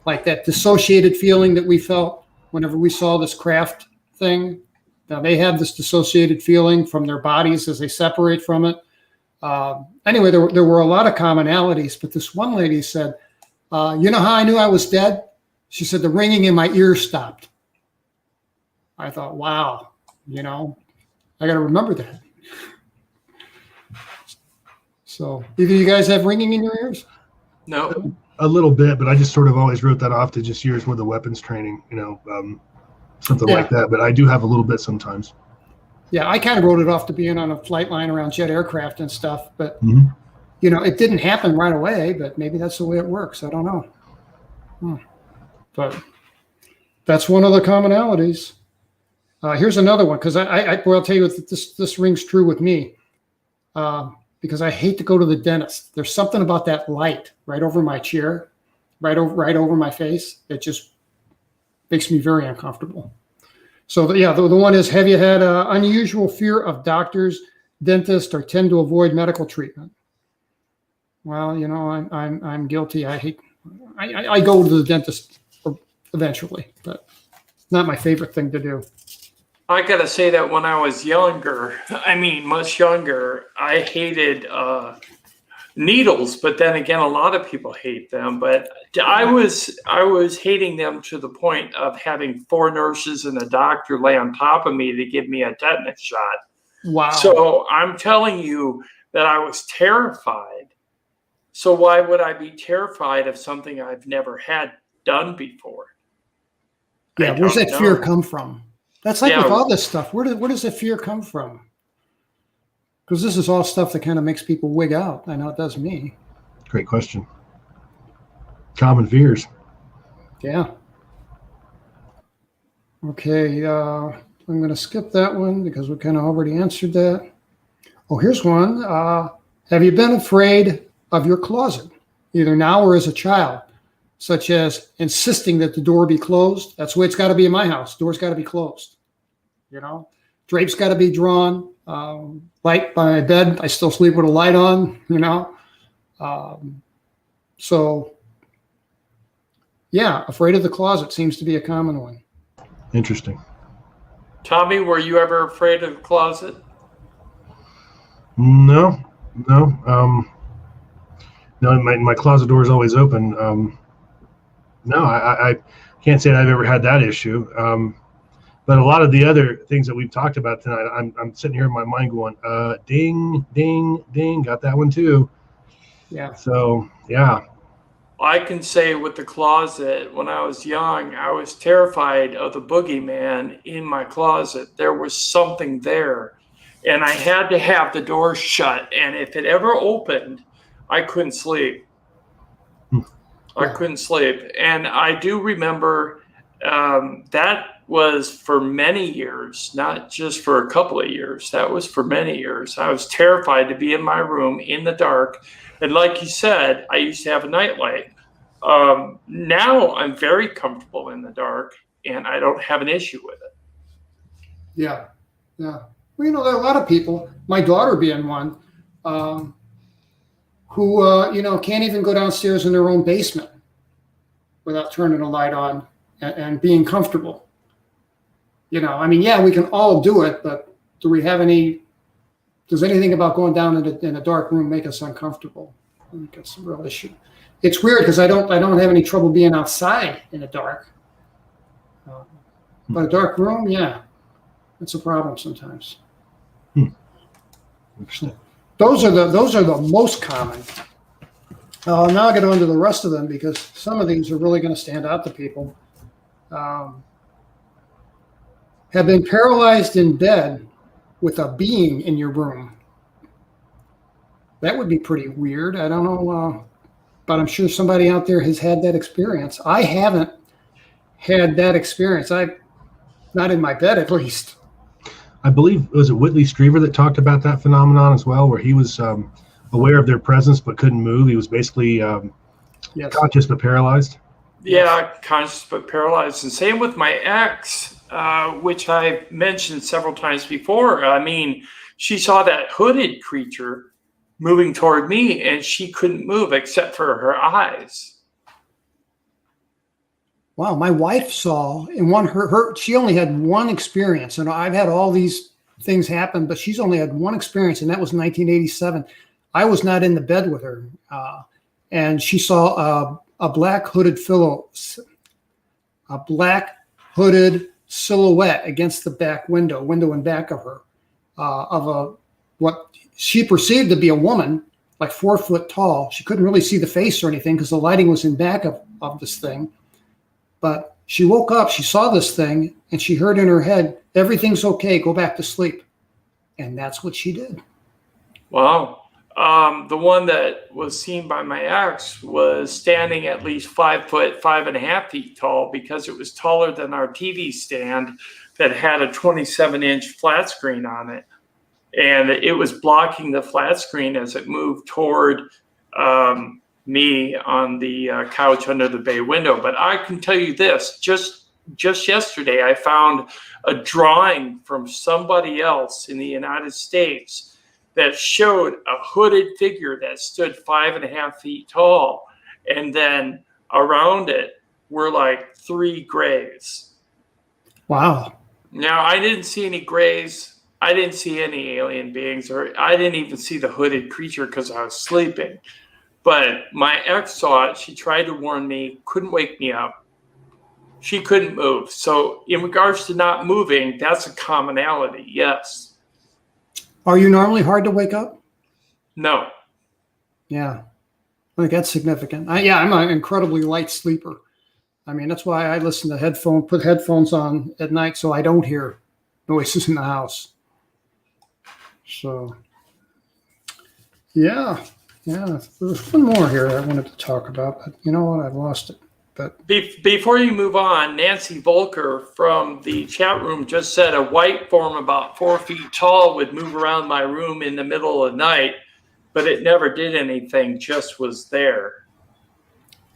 Like that dissociated feeling that we felt whenever we saw this craft thing. Now, they have this dissociated feeling from their bodies as they separate from it. Anyway, there were a lot of commonalities, but this one lady said, you know how I knew I was dead? She said, the ringing in my ears stopped. I thought, wow, I got to remember that. So, either you guys have ringing in your ears? No. A little bit, but I just sort of always wrote that off to just years worth of weapons training, something like that. But I do have a little bit sometimes. Yeah, I kind of wrote it off to being on a flight line around jet aircraft and stuff. But, it didn't happen right away, but maybe that's the way it works. I don't know. But that's one of the commonalities. Here's another one, because I'll tell you what, this rings true with me. Because I hate to go to the dentist. There's something about that light right over my chair, right over my face. It just makes me very uncomfortable. So the one is, have you had an unusual fear of doctors, dentists, or tend to avoid medical treatment? Well, I'm guilty. I go to the dentist eventually, but not my favorite thing to do. I gotta say that when I was younger, much younger, I hated needles. But then again, a lot of people hate them. But I was hating them to the point of having 4 nurses and a doctor lay on top of me to give me a tetanus shot. Wow! So I'm telling you that I was terrified. So why would I be terrified of something I've never had done before? Yeah, where's that fear come from? That's like with all this stuff. Where does the fear come from? Because this is all stuff that kind of makes people wig out. I know it does me. Great question. Common fears. Yeah. Okay. I'm going to skip that one because we kind of already answered that. Oh, here's one. Have you been afraid of your closet, either now or as a child, such as insisting that the door be closed? That's the way it's got to be in my house. Door's got to be closed. Drapes got to be drawn. Light by my bed. I still sleep with a light on, So, yeah, afraid of the closet seems to be a common one. Interesting. Tommy, were you ever afraid of the closet? No. No, my closet door is always open. No, I can't say I've ever had that issue. But a lot of the other things that we've talked about tonight, I'm sitting here in my mind going, ding, ding, ding, got that one too. Yeah. So, yeah. I can say with the closet, when I was young, I was terrified of the boogeyman in my closet. There was something there, and I had to have the door shut. And if it ever opened, I couldn't sleep. I couldn't sleep. And I do remember that was for many years, not just for a couple of years. That was for many years. I was terrified to be in my room in the dark. And like you said, I used to have a nightlight. Now I'm very comfortable in the dark, and I don't have an issue with it. Yeah. Yeah. Well, there are a lot of people, my daughter being one, who, can't even go downstairs in their own basement without turning a light on and being comfortable. We can all do it, but does anything about going down in a dark room make us uncomfortable? I think that's a real issue. It's weird because I don't have any trouble being outside in the dark. But a dark room, yeah, it's a problem sometimes. Those are the most common. Now I'll get on to the rest of them because some of these are really going to stand out to people. Have been paralyzed in bed with a being in your room. That would be pretty weird. I don't know, but I'm sure somebody out there has had that experience. I haven't had that experience. Not in my bed, at least. I believe, was it Whitley Strieber that talked about that phenomenon as well, where he was aware of their presence but couldn't move? He was basically conscious but paralyzed. Yeah, conscious but paralyzed. And same with my ex, which I've mentioned several times before. She saw that hooded creature moving toward me, and she couldn't move except for her eyes. Wow, my wife saw in she only had one experience, and I've had all these things happen, but she's only had one experience, and that was 1987. I was not in the bed with her, and she saw a black hooded silhouette against the back window and back of her. of what she perceived to be a woman, like 4 foot tall. She couldn't really see the face or anything because the lighting was in back of this thing. But she woke up, she saw this thing, and she heard in her head, everything's okay, go back to sleep. And that's what she did. Wow. The one that was seen by my ex was standing at least 5 foot, 5.5 feet tall, because it was taller than our TV stand that had a 27-inch flat screen on it. And it was blocking the flat screen as it moved toward me on the couch under the bay window. But I can tell you this, just yesterday, I found a drawing from somebody else in the United States that showed a hooded figure that stood 5.5 feet tall. And then around it were like 3 grays. Wow. Now, I didn't see any grays. I didn't see any alien beings, or I didn't even see the hooded creature because I was sleeping. But my ex saw it. She tried to warn me, couldn't wake me up. She couldn't move. So in regards to not moving, that's a commonality, yes. Are you normally hard to wake up? No. Yeah. I think that's significant. I'm an incredibly light sleeper. I mean, that's why I listen to put headphones on at night so I don't hear noises in the house. So, yeah. There's one more here I wanted to talk about, but you know what? I've lost it. But before you move on, Nancy Volker from the chat room just said a white form about 4 feet tall would move around my room in the middle of the night, but it never did anything, just was there.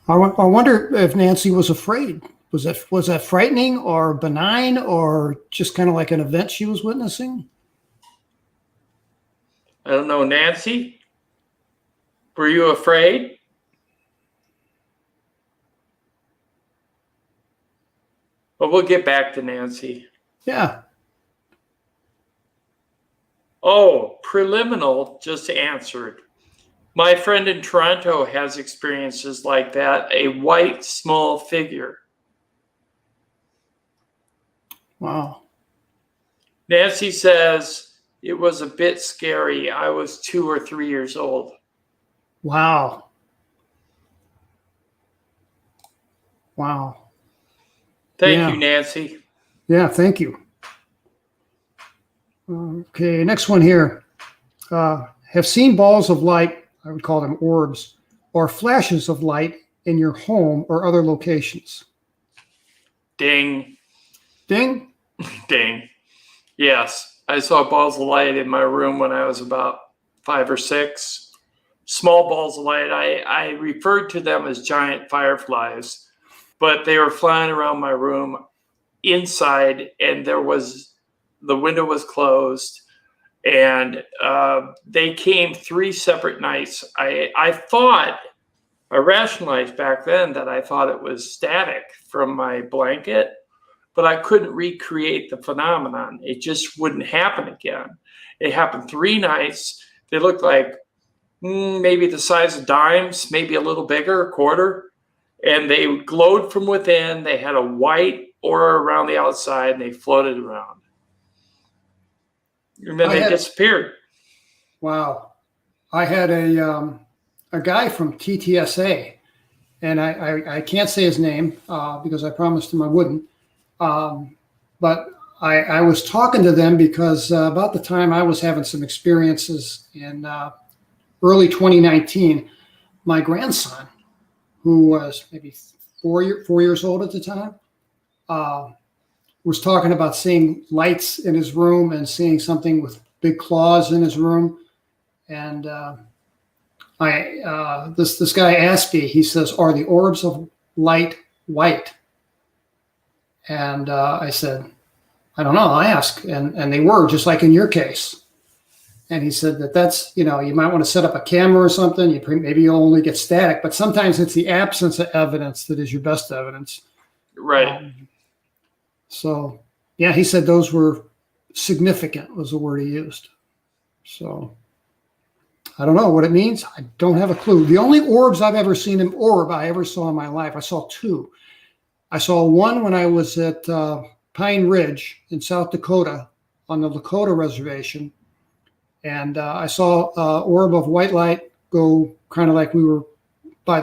I wonder if Nancy was afraid. Was that frightening or benign or just kind of like an event she was witnessing? I don't know, Nancy? Were you afraid? But we'll get back to Nancy. Yeah. Oh, preliminal just answered. My friend in Toronto has experiences like that, a white small figure. Wow. Nancy says it was a bit scary. I was 2 or 3 years old. Wow. Thank you, Nancy. Yeah, thank you. Okay, next one here. Have seen balls of light, I would call them orbs, or flashes of light in your home or other locations? Ding. Ding? Ding. Yes, I saw balls of light in my room when I was about 5 or 6. Small balls of light. I referred to them as giant fireflies, but they were flying around my room inside, and the window was closed, and they came 3 separate nights. I rationalized back then that I thought it was static from my blanket, but I couldn't recreate the phenomenon. It just wouldn't happen again. It happened 3 nights. They looked like maybe the size of dimes, maybe a little bigger, a quarter. And they glowed from within. They had a white aura around the outside, and they floated around. And then they disappeared. Wow. I had a guy from TTSA, and I can't say his name because I promised him I wouldn't. But I was talking to them because about the time I was having some experiences in early 2019, my grandson, who was maybe 4 years old at the time, was talking about seeing lights in his room and seeing something with big claws in his room. And this guy asked me, he says, "Are the orbs of light white?" And I said, "I don't know, I'll ask." And they were, just like in your case. And he said that's, you might want to set up a camera or something. Maybe you'll only get static, but sometimes it's the absence of evidence that is your best evidence. Right. So, yeah, he said those were significant, was the word he used. So, I don't know what it means. I don't have a clue. The only orbs I've ever seen, I ever saw in my life, I saw 2. I saw one when I was at Pine Ridge in South Dakota on the Lakota reservation, and I saw an orb of white light go kind of like we were by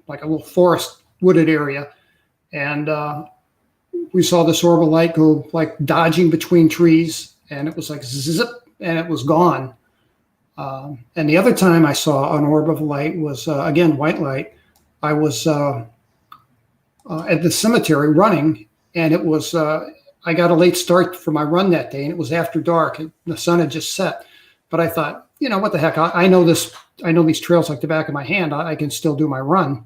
like a little forest wooded area, and we saw this orb of light go like dodging between trees, and it was like zip, and it was gone. And the other time I saw an orb of light was again white light. I was at the cemetery running, and it was I got a late start for my run that day, and it was after dark, and the sun had just set. But I thought, what the heck? I know this. I know these trails like the back of my hand. I can still do my run.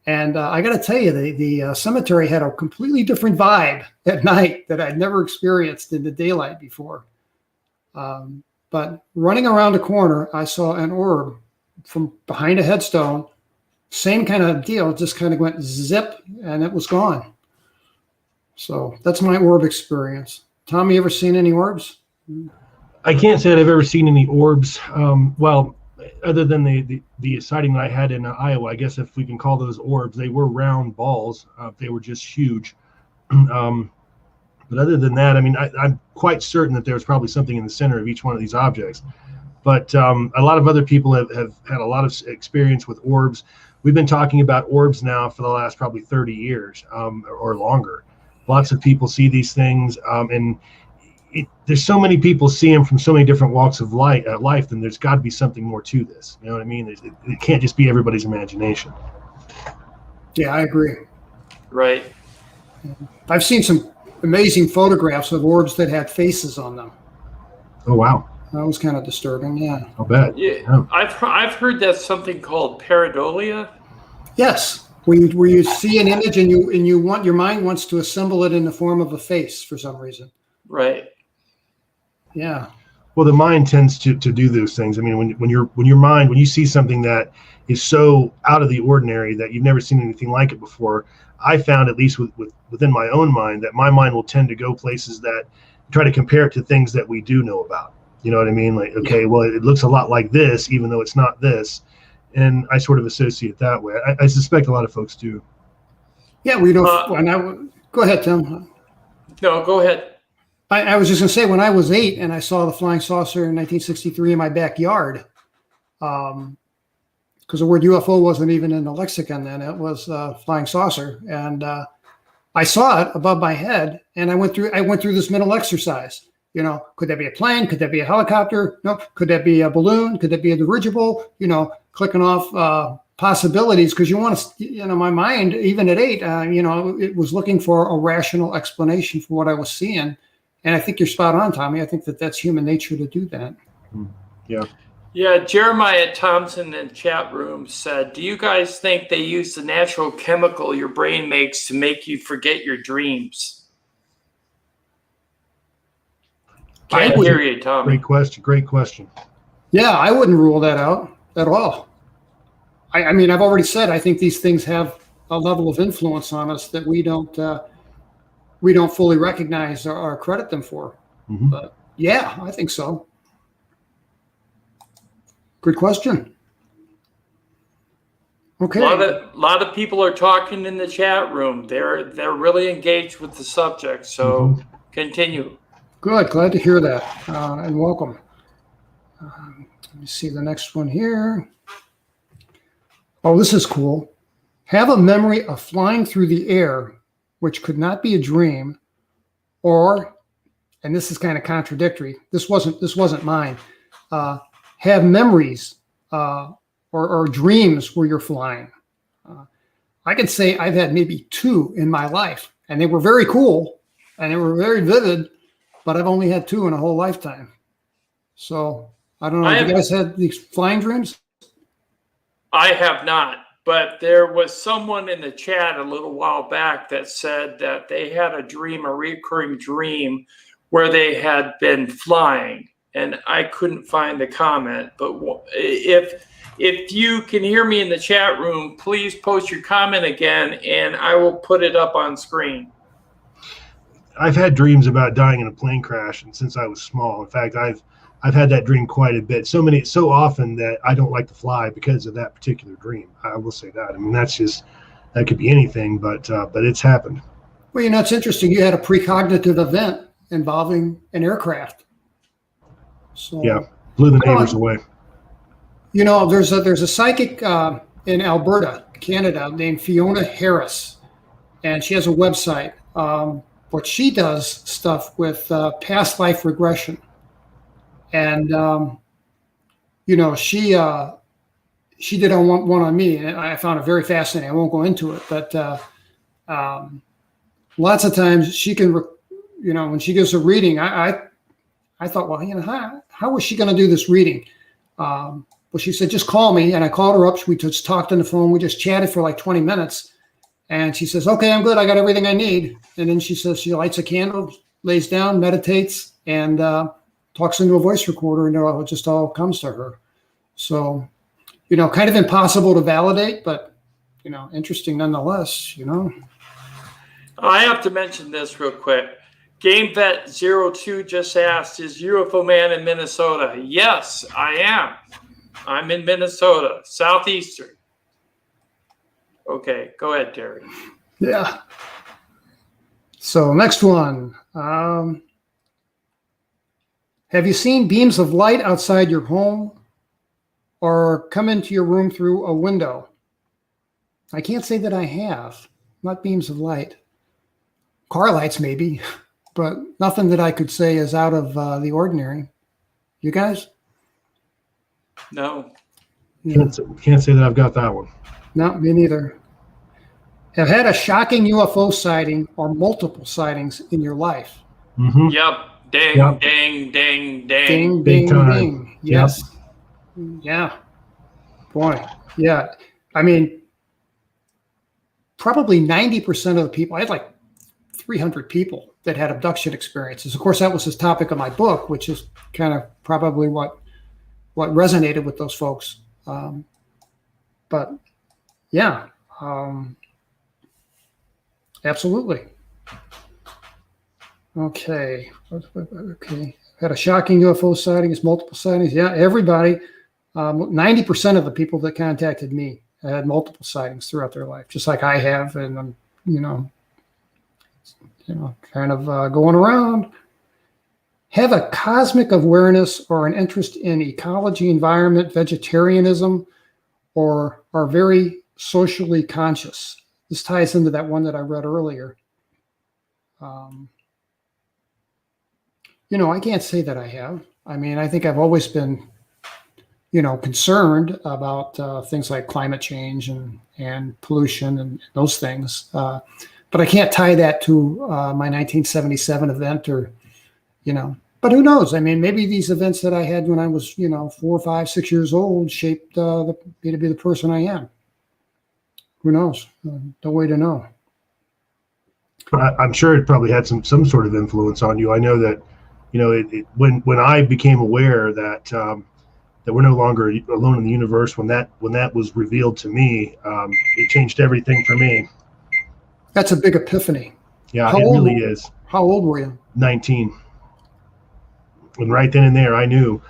And I got to tell you, the cemetery had a completely different vibe at night that I'd never experienced in the daylight before. But running around a corner, I saw an orb from behind a headstone. Same kind of deal. It just kind of went zip, and it was gone. So that's my orb experience. Tom, you ever seen any orbs? I can't say that I've ever seen any orbs. Well, other than the sighting that I had in Iowa, I guess if we can call those orbs, they were round balls. They were just huge. But other than that, I mean, I'm quite certain that there's probably something in the center of each one of these objects. But a lot of other people have had a lot of experience with orbs. We've been talking about orbs now for the last probably 30 years or longer. Lots of people see these things, and there's so many people see them from so many different walks of life, then there's got to be something more to this. You know what I mean? It can't just be everybody's imagination. Yeah, I agree. Right. I've seen some amazing photographs of orbs that had faces on them. Oh, wow. That was kind of disturbing, yeah. I'll bet. Yeah. I've heard that's something called pareidolia. Yes, where you see an image and your mind wants to assemble it in the form of a face for some reason. Right. Yeah. Well, the mind tends to do those things. I mean, when you see something that is so out of the ordinary that you've never seen anything like it before, I found, at least within my own mind, that my mind will tend to go places that try to compare it to things that we do know about. You know what I mean? Like, okay, well, it looks a lot like this, even though it's not this. And I sort of associate that way. I suspect a lot of folks do. Yeah, we don't. Go ahead, Tim. No, go ahead. I was just going to say, when I was 8 and I saw the flying saucer in 1963 in my backyard, because the word UFO wasn't even in the lexicon then, it was flying saucer, and I saw it above my head, and I went through this mental exercise. Could that be a plane? Could that be a helicopter? No. Could that be a balloon? Could that be a dirigible? Clicking off possibilities, because you want to, my mind, even at 8, it was looking for a rational explanation for what I was seeing. And I think you're spot on, Tommy. I think that's human nature to do that. Yeah. Yeah, Jeremiah Thompson in the chat room said, do you guys think they use the natural chemical your brain makes to make you forget your dreams? Can't hear you, Tommy. Great question. Yeah, I wouldn't rule that out at all. I mean, I've already said I think these things have a level of influence on us that we don't fully recognize or credit them for. Mm-hmm. But yeah, I think so. Good question. Okay. A lot of people are talking in the chat room. They're really engaged with the subject. So Continue. Good. Glad to hear that. And welcome. Let me see the next one here. Oh, this is cool. Have a memory of flying through the air, which could not be a dream, or, and this is kind of contradictory. This wasn't mine. Have memories or dreams where you're flying. I could say I've had maybe 2 in my life, and they were very cool and they were very vivid, but I've only had 2 in a whole lifetime. So I don't know. Have you guys had these flying dreams? I have not, but there was someone in the chat a little while back that said that they had a recurring dream where they had been flying, and I couldn't find the comment. But if you can hear me in the chat room, please post your comment again, and I will put it up on screen. I've had dreams about dying in a plane crash, and since I was small. In fact, I've had that dream quite a bit, so often that I don't like to fly because of that particular dream. I will say that. I mean, that could be anything, but it's happened. Well, it's interesting. You had a precognitive event involving an aircraft. So Yeah, blew the neighbors away. You know, there's a psychic in Alberta, Canada, named Fiona Harris, and she has a website. But she does stuff with past life regression, and you know, she did one on me, and I found it very fascinating. I won't go into it, but lots of times she can, you know, when she gives a reading, I thought, well, you know, how was she going to do this reading? Well, she said, just call me. And I called her up. We just talked on the phone. We just chatted for like 20 minutes. And she says, okay, I'm good. I got everything I need. And then she says she lights a candle, lays down, meditates, and talks into a voice recorder, and it just all comes to her. So, you know, kind of impossible to validate, but, you know, interesting nonetheless, you know. I have to mention this real quick. GameVet02 just asked, is UFO Man in Minnesota? Yes, I am. I'm in Minnesota, southeastern. Okay, go ahead, Terry. Yeah. So next one. Have you seen beams of light outside your home or come into your room through a window? I can't say that I have. Not beams of light. Car lights maybe, but nothing that I could say is out of the ordinary. You guys? No. Yeah. Can't say that I've got that one. No, me neither. Have had a shocking UFO sighting or multiple sightings in your life? Mm-hmm. Yep. Ding, Yep. ding, ding, ding. Ding, Big ding, time. ding. Yes. Yeah. Boy. Yeah. I mean, probably 90% of the people, I had like 300 people that had abduction experiences. Of course, that was the topic of my book, which is kind of probably what resonated with those folks. But yeah, absolutely. Okay. Okay. Had a shocking UFO sighting, it's multiple sightings. Yeah, everybody, 90% of the people that contacted me had multiple sightings throughout their life, just like I have. And I'm, you know, kind of going around. Have a cosmic awareness or an interest in ecology, environment, vegetarianism, or are very socially conscious. This ties into that one that I read earlier. You know, I can't say that I have. I mean, I think I've always been, you know, concerned about things like climate change and pollution and those things. But I can't tie that to my 1977 event or, you know, but who knows? I mean, maybe these events that I had when I was, you know, 4, 5, 6 years old shaped me to be the person I am. Who knows? No way to know. I'm sure it probably had some sort of influence on you. I know that, you know, when I became aware that that we're no longer alone in the universe, when that was revealed to me, it changed everything for me. That's a big epiphany. Yeah, it really is. How old were you? 19. And right then and there, I knew.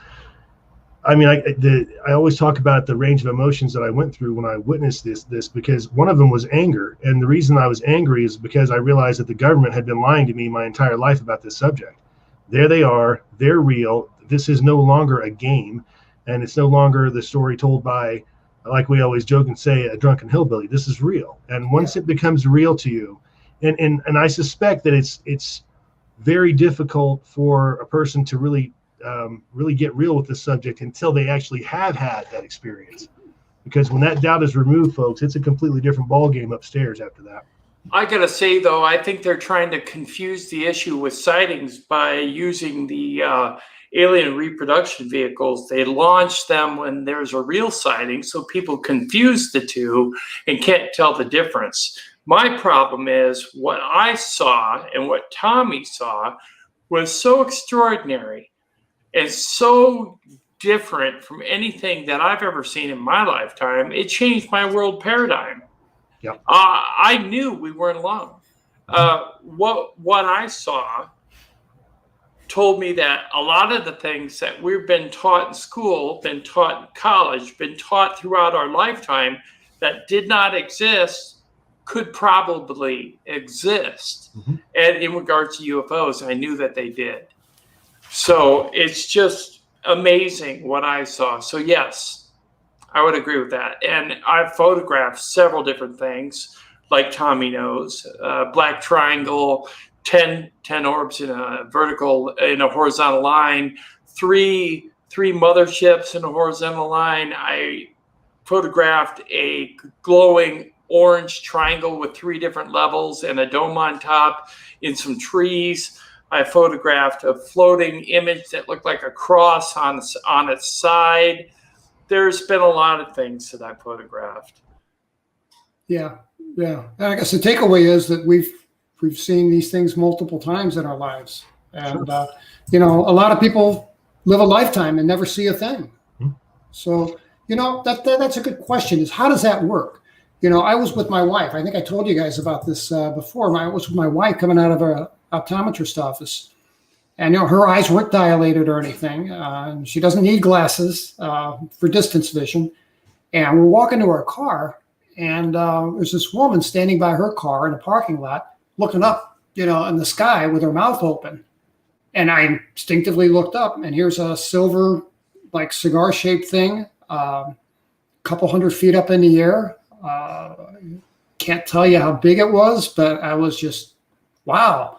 I mean, I always talk about the range of emotions that I went through when I witnessed this because one of them was anger. And the reason I was angry is because I realized that the government had been lying to me my entire life about this subject. There they are. They're real. This is no longer a game. And it's no longer the story told by, like we always joke and say, a drunken hillbilly. This is real. And once it becomes real to you, and I suspect that it's very difficult for a person to really get real with this subject until they actually have had that experience. Because when that doubt is removed, folks, it's a completely different ballgame upstairs after that. I gotta say, though, I think they're trying to confuse the issue with sightings by using the alien reproduction vehicles. They launch them when there's a real sighting, so people confuse the two and can't tell the difference. My problem is what I saw and what Tommy saw was so extraordinary and so different from anything that I've ever seen in my lifetime. It changed my world paradigm. Yep. I knew we weren't alone. What I saw told me that a lot of the things that we've been taught in school, been taught in college, been taught throughout our lifetime that did not exist could probably exist. And in regards to UFOs, I knew that they did. So it's just amazing what I saw. So yes, I would agree with that. And I've photographed several different things, like Tommy knows, black triangle, 10 orbs in a horizontal line, three motherships in a horizontal line. I photographed a glowing orange triangle with 3 different levels and a dome on top in some trees. I photographed a floating image that looked like a cross on its side. There's been a lot of things that I photographed. Yeah. And I guess the takeaway is that we've seen these things multiple times in our lives. And, a lot of people live a lifetime and never see a thing. So, that's a good question, is how does that work? I was with my wife. I think I told you guys about this before. I was with my wife coming out of an optometrist office. And, her eyes weren't dilated or anything. She doesn't need glasses for distance vision. And we're walking to our car, and there's this woman standing by her car in a parking lot looking up, in the sky with her mouth open. And I instinctively looked up, and here's a silver, like cigar-shaped thing, a couple 100 feet up in the air. Can't tell you how big it was, but I was just, wow.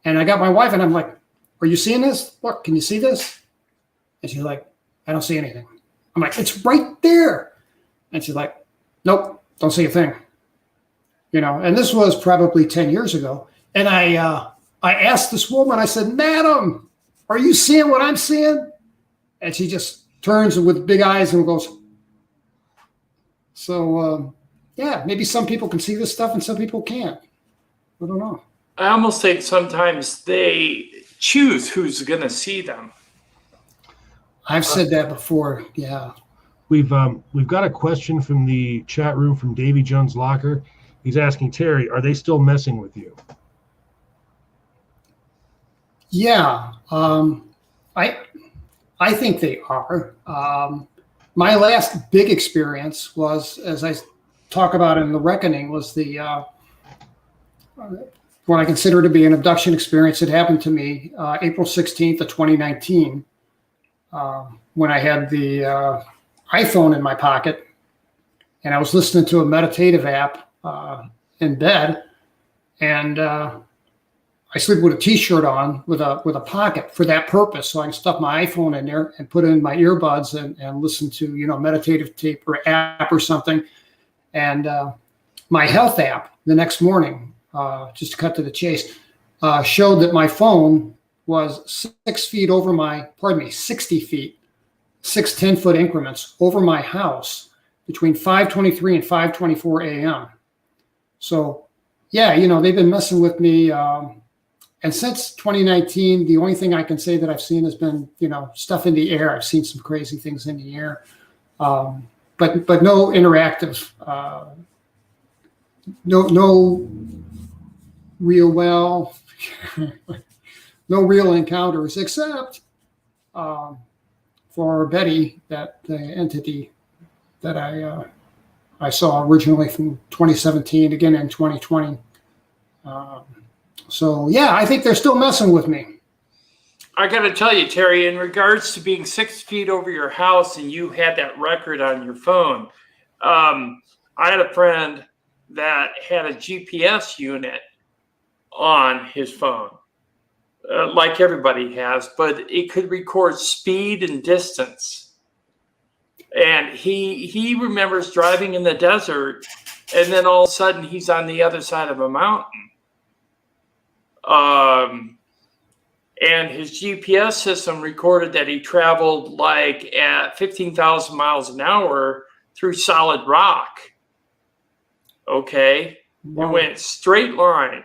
And I got my wife, and I'm like, are you seeing this? Look, can you see this? And she's like, I don't see anything. I'm like, it's right there. And she's like, nope, don't see a thing. And this was probably 10 years ago. And I asked this woman, I said, madam, are you seeing what I'm seeing? And she just turns with big eyes and goes. So, maybe some people can see this stuff and some people can't. I don't know. I almost think sometimes they choose who's going to see them. I've said that before. Yeah. We've got a question from the chat room from Davy Jones Locker. He's asking, Terry, are they still messing with you? Yeah. I think they are. My last big experience was, as I talk about in The Reckoning, was the what I consider to be an abduction experience that happened to me April 16th of 2019 when I had the iPhone in my pocket, and I was listening to a meditative app in bed, and I sleep with a T-shirt on with a pocket for that purpose, so I can stuff my iPhone in there and put in my earbuds and listen to meditative tape or app or something. And my health app the next morning, just to cut to the chase, showed that my phone was 6 feet over 60 feet, 6 10-foot increments over my house between 5:23 and 5:24 a.m. So, yeah, they've been messing with me. And since 2019, the only thing I can say that I've seen has been, stuff in the air. I've seen some crazy things in the air, but no interactive, no real no real encounters, except for Betty, the entity that I saw originally from 2017, again in 2020. So, yeah, I think they're still messing with me. I got to tell you, Terry, in regards to being 6 feet over your house and you had that record on your phone, I had a friend that had a GPS unit on his phone, like everybody has, but it could record speed and distance. And he remembers driving in the desert, and then all of a sudden he's on the other side of a mountain. And his GPS system recorded that he traveled like at 15,000 miles an hour through solid rock. Okay. Wow. It went straight line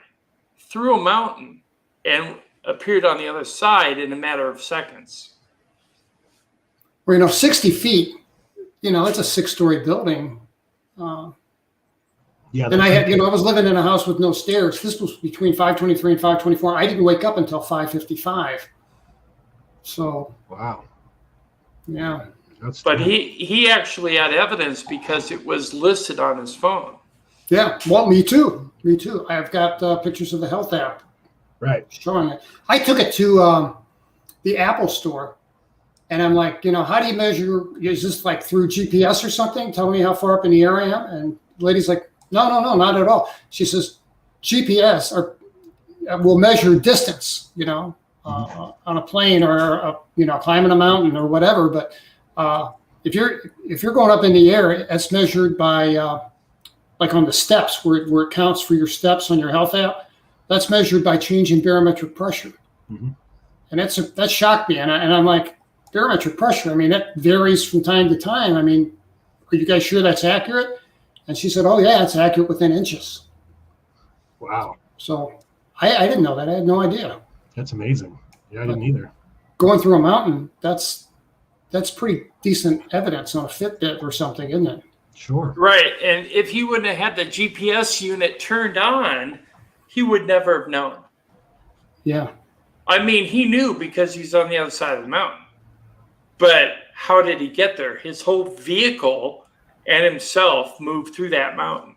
through a mountain and appeared on the other side in a matter of seconds. Well, 60 feet, it's a 6-story building. Yeah. And I had, I was living in a house with no stairs. This was between 5:23 and 5:24. I didn't wake up until 5:55. So. Wow. Yeah. But he actually had evidence because it was listed on his phone. Yeah. Well, me too. Me too. I've got pictures of the health app Right. showing it. I took it to the Apple store, and I'm like, how do you measure? Is this like through GPS or something? Tell me how far up in the air I am. And the lady's like, no, not at all. She says, GPS will measure distance, on a plane or climbing a mountain or whatever. But if you're going up in the air, it's measured by like on the steps where it counts for your steps on your health app. That's measured by changing barometric pressure. Mm-hmm. And that shocked me. And I'm like, barometric pressure, I mean, that varies from time to time. I mean, are you guys sure that's accurate? And she said, oh, yeah, it's accurate within inches. Wow. So I didn't know that. I had no idea. That's amazing. Yeah, I didn't either. Going through a mountain, that's pretty decent evidence on a Fitbit or something, isn't it? Sure. Right. And if he wouldn't have had the GPS unit turned on, he would never have known. Yeah. I mean, he knew because he's on the other side of the mountain. But how did he get there? His whole vehicle and himself moved through that mountain.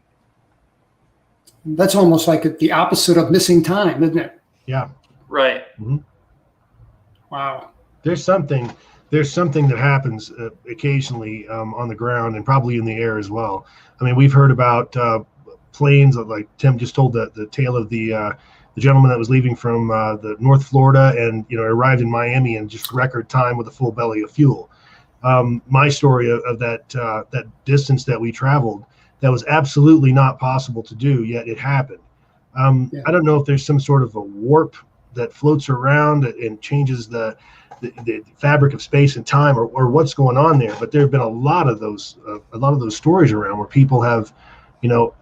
That's almost like the opposite of missing time, isn't it? Yeah. Right. Mm-hmm. Wow. There's something that happens occasionally on the ground and probably in the air as well. I mean, we've heard about planes, like Tim just told the tale of the gentleman that was leaving from the North Florida and arrived in Miami in just record time with a full belly of fuel. My story of that distance that we traveled, that was absolutely not possible to do, yet it happened. I don't know if there's some sort of a warp that floats around and changes the fabric of space and time, or what's going on there. But there have been a lot of those stories around where people have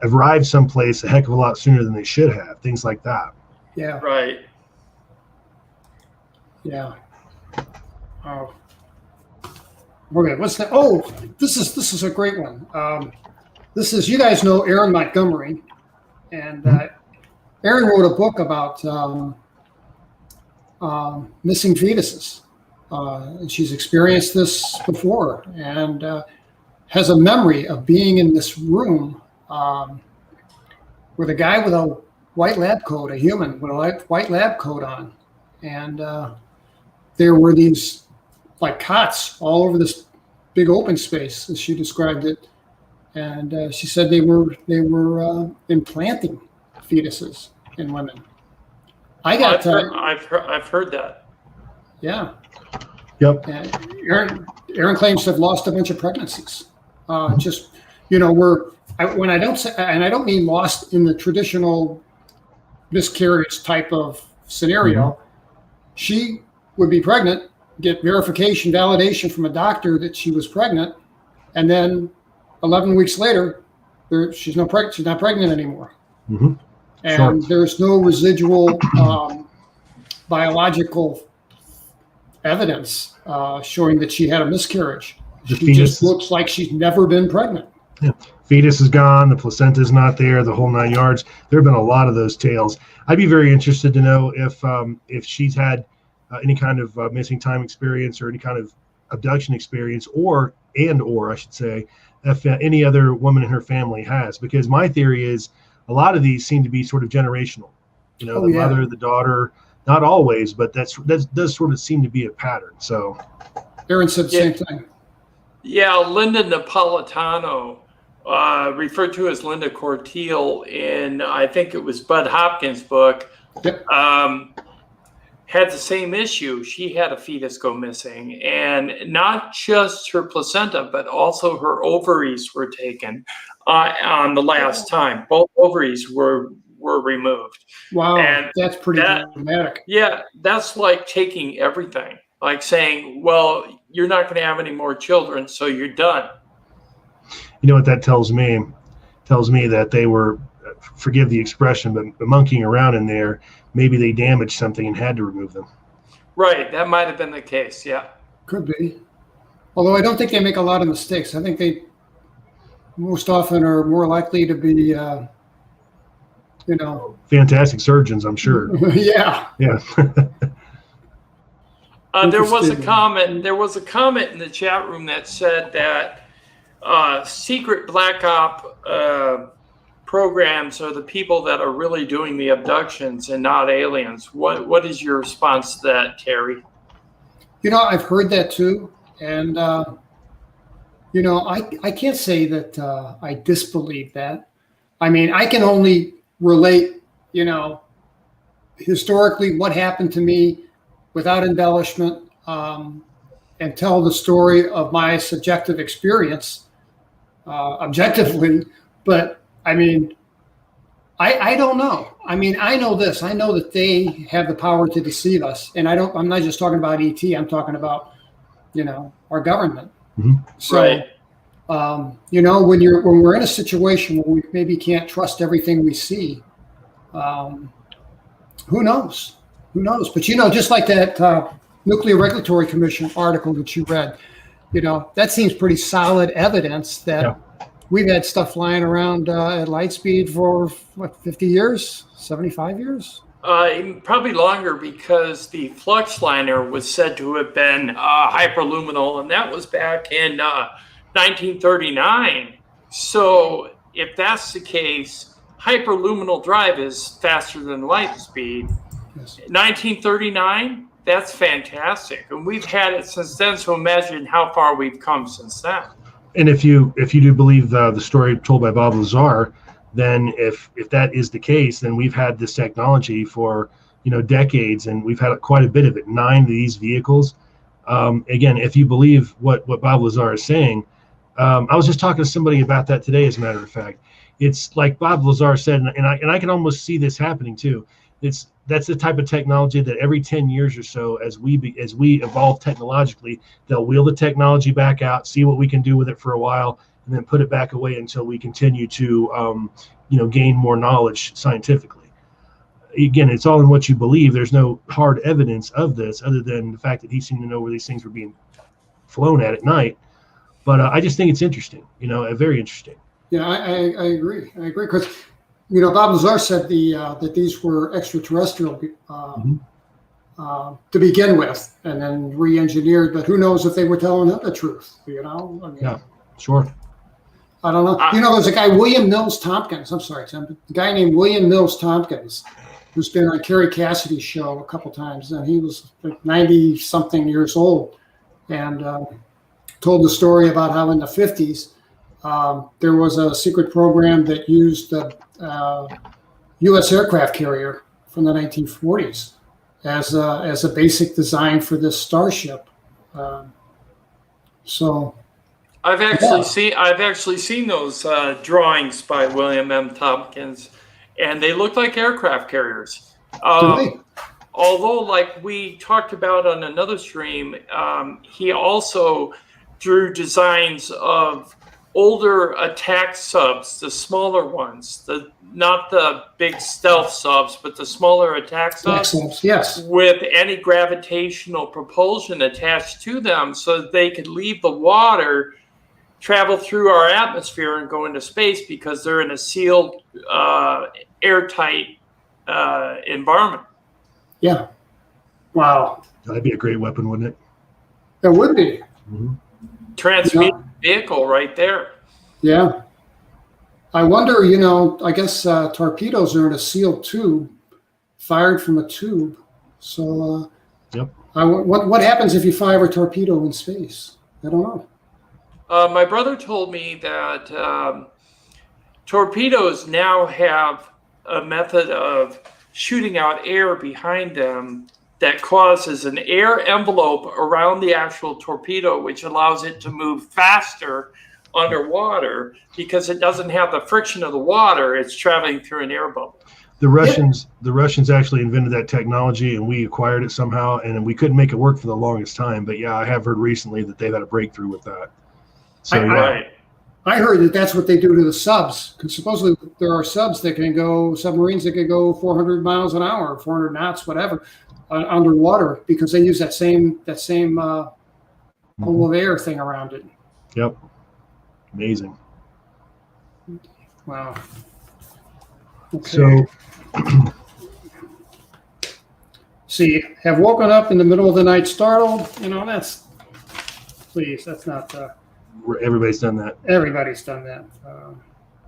arrived someplace a heck of a lot sooner than they should have. Things like that. Yeah. Right. Yeah. Oh. Okay. What's that? Oh, this is a great one. This is, you guys know Erin Montgomery, and Erin wrote a book about missing fetuses. And she's experienced this before, and has a memory of being in this room with a guy with a white lab coat, a human with a white lab coat on, and there were these like cots all over this big open space, as she described it, and she said they were implanting fetuses in women. I've heard that. Yeah. Yep. Erin claims to have lost a bunch of pregnancies. When I don't say, and I don't mean lost in the traditional miscarriage type of scenario. Mm-hmm. She would be pregnant, get verification, validation from a doctor that she was pregnant, and then 11 weeks later, she's not pregnant anymore. Mm-hmm. And there's no residual biological evidence showing that she had a miscarriage. She just looks like she's never been pregnant. Yeah. Fetus is gone, the placenta is not there, the whole 9 yards. There have been a lot of those tales. I'd be very interested to know if she's had any kind of missing time experience or any kind of abduction experience, or I should say, if any other woman in her family has. Because my theory is a lot of these seem to be sort of generational. Mother, the daughter, not always, but that does sort of seem to be a pattern. So Erin said the same thing. Yeah, Linda Napolitano, referred to as Linda Corteil in, I think it was Bud Hopkins' book, yep. Had the same issue. She had a fetus go missing, and not just her placenta, but also her ovaries were taken on the last time. Both ovaries were removed. Wow, and that's pretty dramatic. Yeah, that's like taking everything. Like saying, well, you're not going to have any more children, so you're done. You know what that tells me? Tells me that they were, forgive the expression, but monkeying around in there. Maybe they damaged something and had to remove them. Right, that might have been the case, yeah. Could be. Although I don't think they make a lot of mistakes. I think they most often are more likely to be, fantastic surgeons, I'm sure. Yeah. Yeah. There was a comment in the chat room that said that secret black op programs are the people that are really doing the abductions and not aliens. What is your response to that, Terry? I've heard that too. And, I can't say that I disbelieve that. I mean, I can only relate, historically what happened to me without embellishment, and tell the story of my subjective experience objectively. But I mean, I don't know. I mean, I know this. I know that they have the power to deceive us, and I'm not just talking about ET. I'm talking about, our government. Mm-hmm. So, Right. When we're in a situation where we maybe can't trust everything we see, who knows? Who knows? But just like that Nuclear Regulatory Commission article that you read, that seems pretty solid evidence that. Yeah. We've had stuff flying around at light speed for 50 years, 75 years? Probably longer, because the flux liner was said to have been hyperluminal, and that was back in 1939. So if that's the case, hyperluminal drive is faster than light speed. Yes. 1939, that's fantastic. And we've had it since then, so imagine how far we've come since then. And if you do believe the story told by Bob Lazar, then if that is the case, then we've had this technology for decades, and we've had quite a bit of it. 9 of these vehicles. Again, if you believe what Bob Lazar is saying, I was just talking to somebody about that today. As a matter of fact, it's like Bob Lazar said, and I can almost see this happening too. That's the type of technology that every 10 years or so, as we evolve technologically, they'll wheel the technology back out, see what we can do with it for a while, and then put it back away until we continue to, gain more knowledge scientifically. Again, it's all in what you believe. There's no hard evidence of this other than the fact that he seemed to know where these things were being flown at night. But I just think it's interesting, very interesting. Yeah, I agree. I agree because. Bob Lazar said that these were extraterrestrial to begin with, and then re-engineered. But who knows if they were telling the truth? Yeah, sure. I don't know. There's a guy, William Mills Tompkins. I'm sorry, Tim. A guy named William Mills Tompkins, who's been on Kerry Cassidy's show a couple times, and he was like 90-something years old, and told the story about how in the 50s there was a secret program that used the U.S. aircraft carrier from the 1940s as a basic design for this starship. So, I've actually seen those drawings by William M. Tompkins, and they look like aircraft carriers. Although, like we talked about on another stream, he also drew designs of older attack subs, the smaller ones, not the big stealth subs, but the smaller attack subs, yes, with anti-gravitational propulsion attached to them, so that they could leave the water, travel through our atmosphere, and go into space, because they're in a sealed, airtight environment. Yeah. Wow. That'd be a great weapon, wouldn't it? That would be. Mm-hmm. Transmuted vehicle right there. Yeah. I wonder, I guess torpedoes are in a sealed tube, fired from a tube. So yep. What happens if you fire a torpedo in space? I don't know. My brother told me that torpedoes now have a method of shooting out air behind them that causes an air envelope around the actual torpedo, which allows it to move faster underwater because it doesn't have the friction of the water. It's traveling through an air bubble. The Russians actually invented that technology, and we acquired it somehow, and we couldn't make it work for the longest time. But yeah, I have heard recently that they've had a breakthrough with that. So I heard that that's what they do to the subs, because supposedly there are submarines that can go 400 miles an hour, 400 knots, whatever, underwater, because they use that same hole of air thing around it. Yep. Amazing. Wow. Okay. So, see, have woken up in the middle of the night startled. That's not. everybody's done that. Everybody's done that.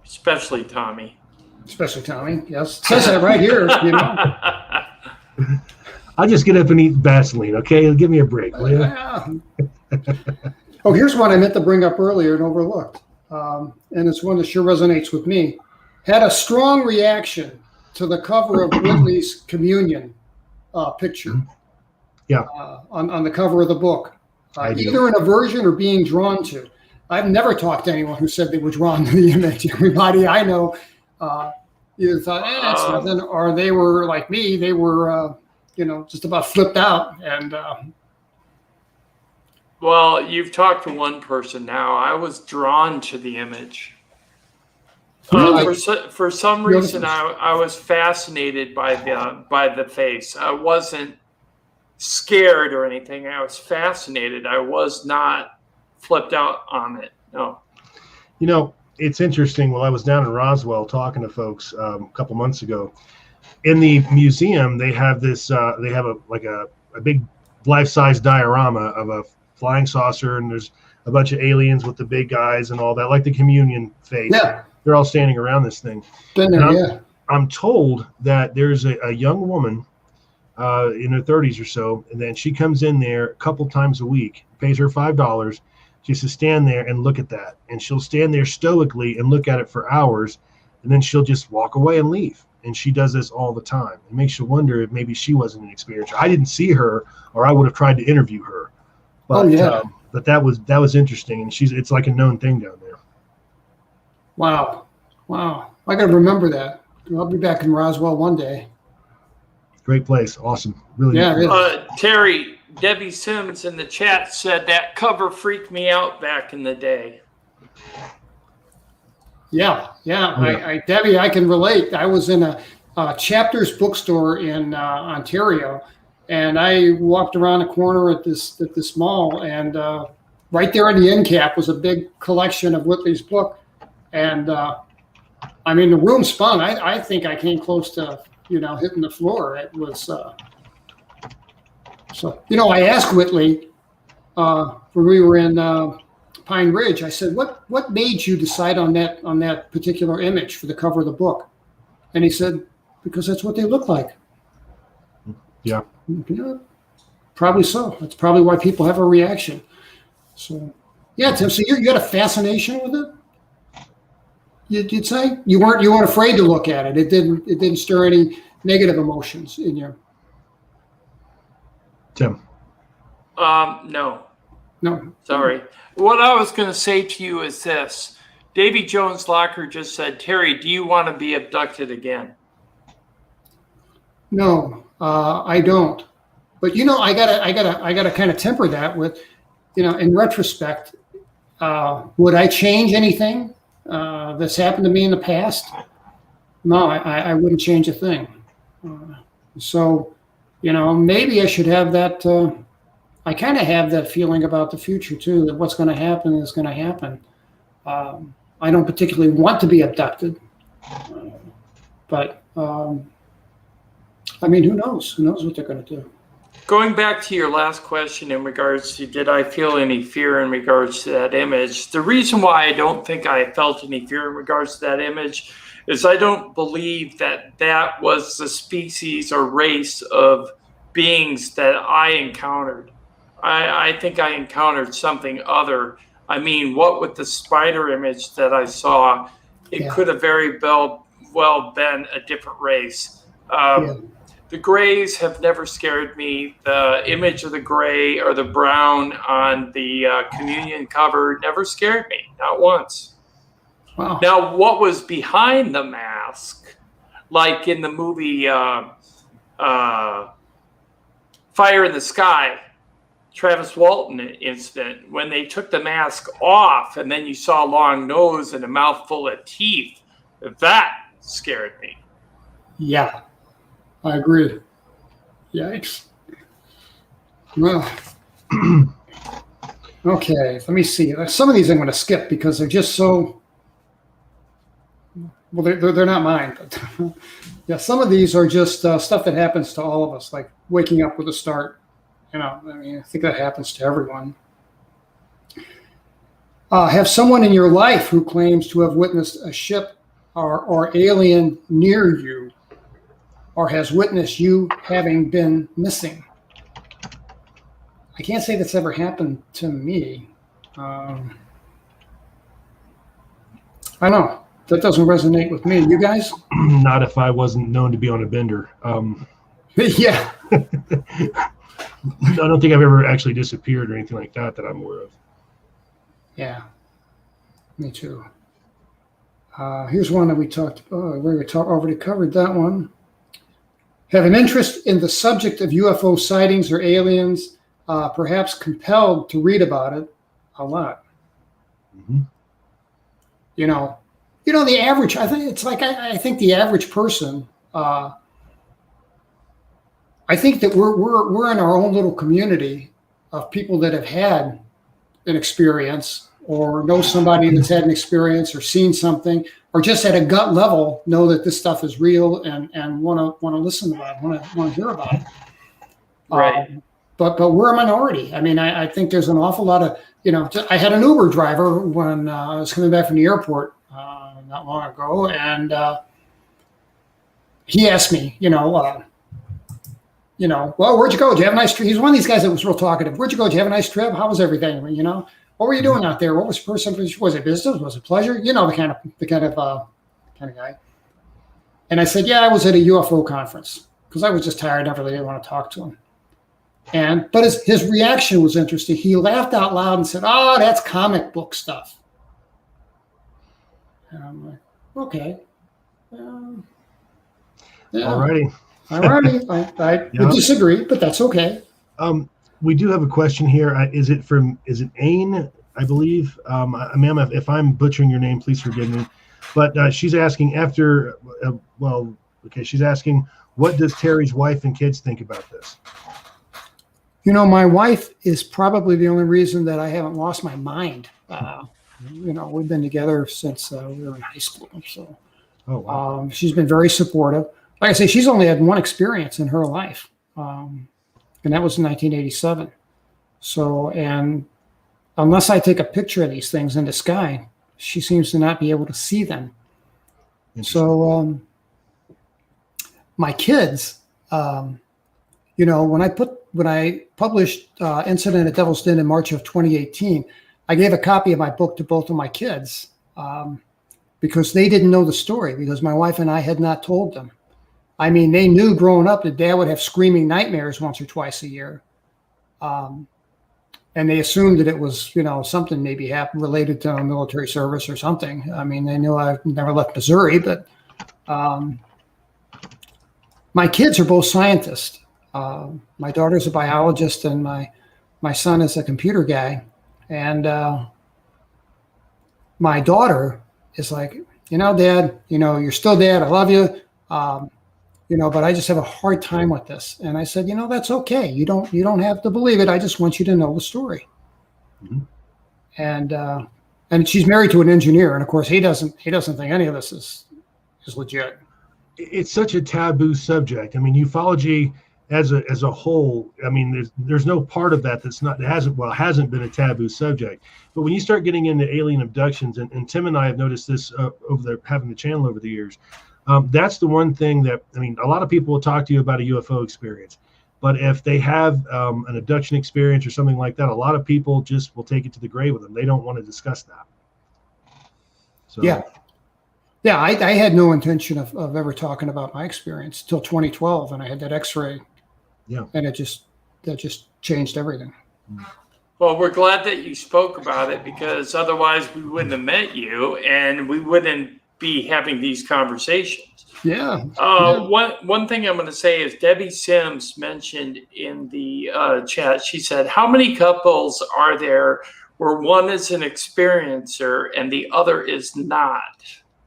Especially Tommy. especially Tommy. Yes, it says that right here. You know. I'll just get up and eat Vaseline, okay? Give me a break, will you? Oh, here's one I meant to bring up earlier and overlooked, and it's one that sure resonates with me. Had a strong reaction to the cover of Whitley's communion picture. Yeah. On the cover of the book, I do. either an aversion or being drawn to. I've never talked to anyone who said they were drawn to the image. Everybody I know either thought, that's nothing, or they were like me. They were, just about flipped out. And well, you've talked to one person now. I was drawn to the image. For some reason, I was fascinated by the face. I wasn't scared or anything. I was fascinated. I was not flipped out on it. No. You know, it's interesting. While I was down in Roswell talking to folks a couple months ago, in the museum they have this. They have a big life-size diorama of a flying saucer, and there's a bunch of aliens with the big eyes and all that, like the communion face. Yeah. They're all standing around this thing. I'm told that there's a young woman in her 30s or so, and then she comes in there a couple times a week, pays her $5 just to stand there and look at that. And she'll stand there stoically and look at it for hours, and then she'll just walk away and leave. And she does this all the time. It makes you wonder if maybe she wasn't an experiencer. I didn't see her, or I would have tried to interview her. But, but that was interesting, and it's like a known thing down there. Wow. I got to remember that. I'll be back in Roswell one day. Great place. Awesome. Really. Yeah, it is. Terry, Debbie Sims in the chat said that cover freaked me out back in the day. Yeah. Debbie, I can relate. I was in a Chapters bookstore in Ontario, and I walked around a corner at this mall, and right there in the end cap was a big collection of Whitley's book, and the room spun. I think I came close to hitting the floor. It was I asked Whitley when we were in Pine Ridge. I said, "What made you decide on that particular image for the cover of the book?" And he said, "Because that's what they look like." Yeah. Probably so. That's probably why people have a reaction. So, yeah, Tim. So you had a fascination with it. You'd say you weren't afraid to look at it. It didn't stir any negative emotions in you. Tim. No. Sorry. What I was going to say to you is this: Davy Jones Locker just said, "Terry, do you want to be abducted again?" No, I don't. But I gotta kind of temper that with, in retrospect, would I change anything that's happened to me in the past? No, I wouldn't change a thing. So, maybe I should have that. I kind of have that feeling about the future too, that what's going to happen is going to happen. I don't particularly want to be abducted, but who knows? Who knows what they're going to do? Going back to your last question in regards to did I feel any fear in regards to that image, the reason why I don't think I felt any fear in regards to that image is I don't believe that was the species or race of beings that I encountered. I think I encountered something other. What with the spider image that I saw, it could have very well been a different race. The grays have never scared me. The image of the gray or the brown on the communion cover never scared me, not once. Wow. Now, what was behind the mask, like in the movie Fire in the Sky, Travis Walton incident, when they took the mask off and then you saw a long nose and a mouth full of teeth, that scared me. Yeah. I agree. Yikes. Well, okay, let me see. Some of these I'm going to skip because they're just so, well, they're not mine. But yeah, some of these are just stuff that happens to all of us, like waking up with a start. I think that happens to everyone. Have someone in your life who claims to have witnessed a ship or alien near you, or has witnessed you having been missing. I can't say that's ever happened to me. I don't know. That doesn't resonate with me. You guys? Not if I wasn't known to be on a bender. Yeah. I don't think I've ever actually disappeared or anything like that I'm aware of. Yeah. Me too. Here's one that we already covered that one. Have an interest in the subject of UFO sightings or aliens, perhaps compelled to read about it a lot. Mm-hmm. You know, the average, I think it's like, I think the average person, I think that we're in our own little community of people that have had an experience or know somebody that's had an experience or seen something, or just at a gut level know that this stuff is real and want to listen about it, want to hear about it. Right. But we're a minority. I mean, I think there's an awful lot of, I had an Uber driver when I was coming back from the airport not long ago, and he asked me, well, where'd you go? Did you have a nice trip? He's one of these guys that was real talkative. Where'd you go? Did you have a nice trip? How was everything? What were you doing out there? What was the person? Was it business? Was it pleasure? The kind of guy. And I said, yeah, I was at a UFO conference because I was just tired. I never really didn't want to talk to him. But his reaction was interesting. He laughed out loud and said, "Oh, that's comic book stuff." And I'm like, okay. Yeah. All righty. I would disagree, but that's okay. We do have a question here. Is it Ain, I believe? Ma'am, if I'm butchering your name, please forgive me. But she's asking she's asking, what does Terry's wife and kids think about this? My wife is probably the only reason that I haven't lost my mind. We've been together since we were in high school. So oh, wow. She's been very supportive. Like I say, she's only had one experience in her life. And that was in 1987. So, and unless I take a picture of these things in the sky, she seems to not be able to see them. So, my kids, when I published Incident at Devil's Den in March of 2018, I gave a copy of my book to both of my kids because they didn't know the story because my wife and I had not told them. I mean, they knew growing up that Dad would have screaming nightmares once or twice a year. And they assumed that it was, something maybe happened related to a military service or something. I mean, they knew I never left Missouri, but my kids are both scientists. My daughter's a biologist and my son is a computer guy. And my daughter is like, Dad, you're still Dad. I love you. But I just have a hard time with this. And I said, that's okay. You don't have to believe it. I just want you to know the story. Mm-hmm. And she's married to an engineer. And of course he doesn't think any of this is legit. It's such a taboo subject. I mean, ufology as a whole, I mean, there's no part of that hasn't been a taboo subject. But when you start getting into alien abductions, and Tim and I have noticed this over there, having the channel over the years, that's the one thing that, I mean, a lot of people will talk to you about a UFO experience, but if they have an abduction experience or something like that, a lot of people just will take it to the grave with them. They don't want to discuss that. So. Yeah, I had no intention of ever talking about my experience till 2012, and I had that X-ray. Yeah, and that just changed everything. Well, we're glad that you spoke about it because otherwise we wouldn't have met you and we wouldn't be having these conversations. Yeah. One thing I'm going to say is Debbie Sims mentioned in the chat. She said, "How many couples are there where one is an experiencer and the other is not?"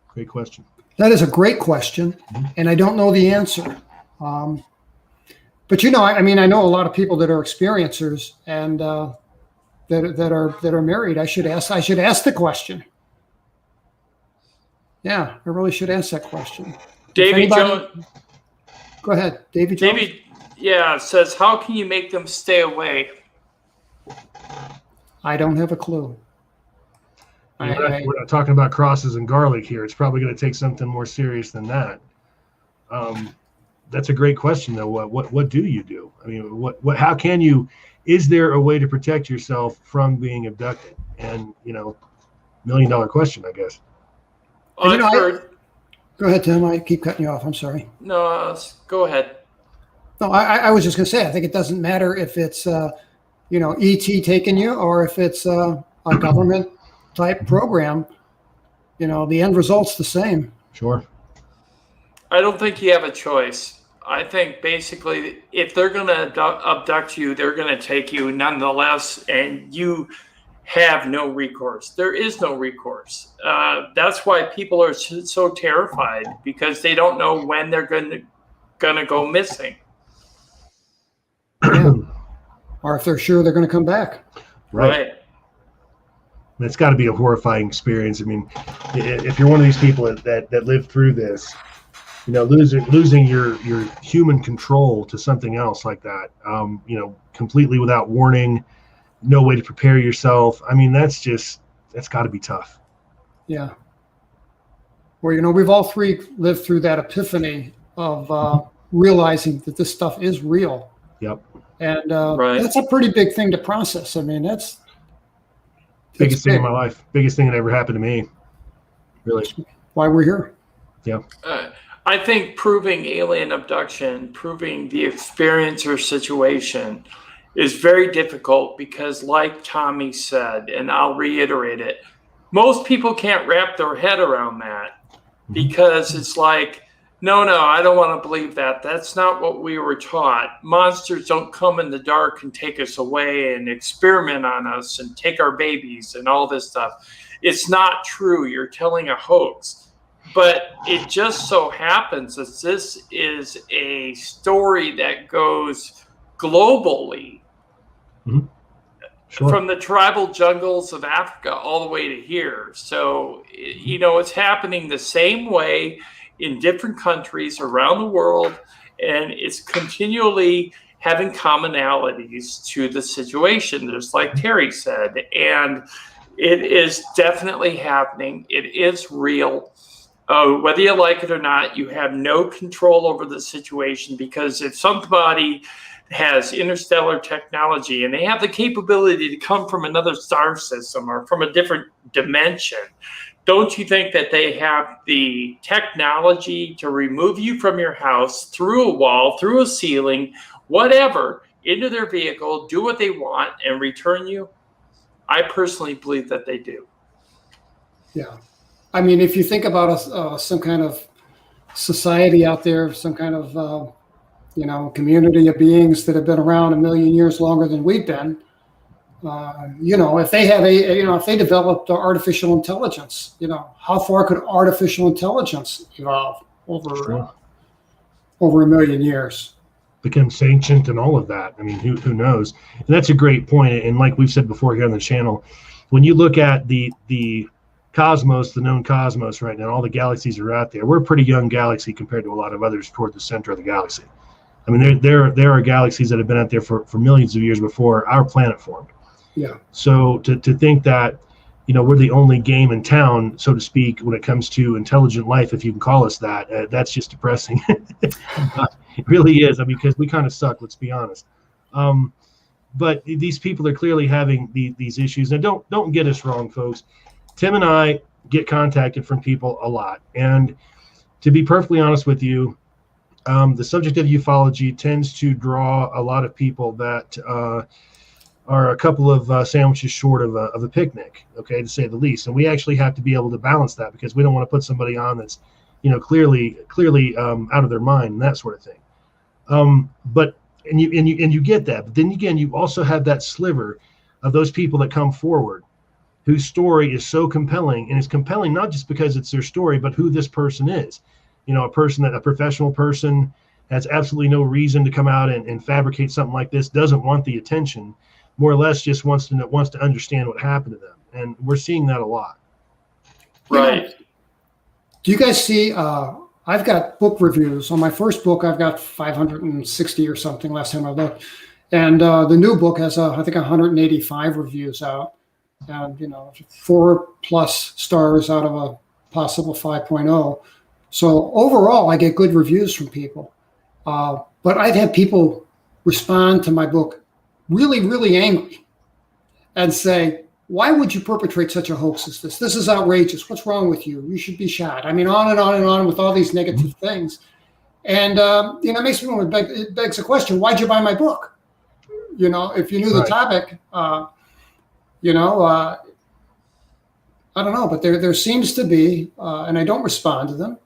Great question. That is a great question, and I don't know the answer. But I mean, I know a lot of people that are experiencers and that are married. I should ask the question. Yeah, I really should ask that question. Davy Jones. Go ahead, Davy Jones. Davy, says, "How can you make them stay away?" I don't have a clue. We're not talking about crosses and garlic here. It's probably going to take something more serious than that. That's a great question, though. What do you do? I mean, how can you? Is there a way to protect yourself from being abducted? And $1 million question, I guess. I've heard. Go ahead, Tim. I keep cutting you off. I'm sorry. No, go ahead. No, I was just going to say, I think it doesn't matter if it's, ET taking you or if it's a government type program. The end result's the same. Sure. I don't think you have a choice. I think basically if they're going to abduct you, they're going to take you nonetheless, and you have no recourse. There is no recourse. That's why people are so terrified, because they don't know when they're going to go missing. Yeah. Or if they're sure they're going to come back. Right. It's got to be a horrifying experience. I mean, if you're one of these people that lived through this, losing your human control to something else like that, completely without warning, no way to prepare yourself. I mean, that's got to be tough. Yeah. Well, we've all three lived through that epiphany of realizing that this stuff is real. Yep. And that's a pretty big thing to process. I mean, that's biggest thing in my life. Biggest thing that ever happened to me. Really. That's why we're here. Yeah. I think proving alien abduction, proving the experience or situation is very difficult because, like Tommy said, and I'll reiterate it, most people can't wrap their head around that, because it's like, no, I don't want to believe that. That's not what we were taught. Monsters don't come in the dark and take us away and experiment on us and take our babies and all this stuff. It's not true. You're telling a hoax. But it just so happens that this is a story that goes globally. Mm-hmm. Sure. From the tribal jungles of Africa all the way to here. So, it's happening the same way in different countries around the world, and it's continually having commonalities to the situation, just like Terry said. And it is definitely happening. It is real. Whether you like it or not, you have no control over the situation, because if somebody has interstellar technology and they have the capability to come from another star system or from a different dimension, don't you think that they have the technology to remove you from your house, through a wall, through a ceiling, whatever, into their vehicle, do what they want, and return you? I personally believe that they do. Yeah. I mean, if you think about some kind of society out there, some kind of, community of beings that have been around a million years longer than we've been, if they have if they developed artificial intelligence, how far could artificial intelligence evolve over a million years? Become sentient and all of that. I mean, who knows? And that's a great point. And like we've said before here on the channel, when you look at the cosmos, the known cosmos right now, all the galaxies are out there. We're a pretty young galaxy compared to a lot of others toward the center of the galaxy. I mean, there are galaxies that have been out there for millions of years before our planet formed. Yeah. So to think that, we're the only game in town, so to speak, when it comes to intelligent life, if you can call us that, that's just depressing. It really is. I mean, because we kind of suck, let's be honest. But these people are clearly having these issues. And don't get us wrong, folks. Tim and I get contacted from people a lot. And to be perfectly honest with you, the subject of ufology tends to draw a lot of people that are a couple of sandwiches short of a picnic, okay, to say the least. And we actually have to be able to balance that, because we don't want to put somebody on that's, clearly out of their mind and that sort of thing. But you get that. But then again, you also have that sliver of those people that come forward whose story is so compelling, and it's compelling not just because it's their story, but who this person is. A professional person has absolutely no reason to come out and fabricate something like this, doesn't want the attention, more or less just wants to understand what happened to them. And we're seeing that a lot. Right. Do you guys see, I've got book reviews. On my first book, I've got 560 or something last time I looked. And the new book has, I think, 185 reviews out. and 4+ stars out of a possible 5.0. So overall, I get good reviews from people. But I've had people respond to my book really, really angry and say, why would you perpetrate such a hoax as this? This is outrageous. What's wrong with you? You should be shot. I mean, on and on and on with all these negative things. And, it makes me want to it begs the question, why'd you buy my book? If you knew the topic, I don't know, but there seems to be, and I don't respond to them.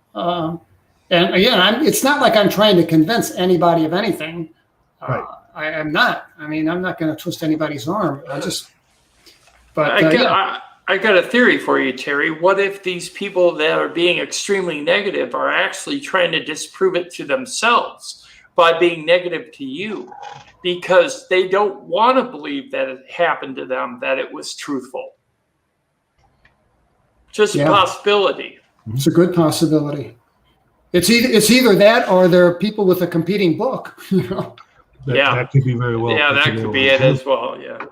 And again, it's not like I'm trying to convince anybody of anything. Right. I am not. I mean, I'm not going to twist anybody's arm. I got a theory for you, Terry. What if these people that are being extremely negative are actually trying to disprove it to themselves by being negative to you because they don't want to believe that it happened to them, that it was truthful? Just a possibility. It's a good possibility. It's either that or there are people with a competing book. That could be very well. Yeah, that could be it as well. Yeah.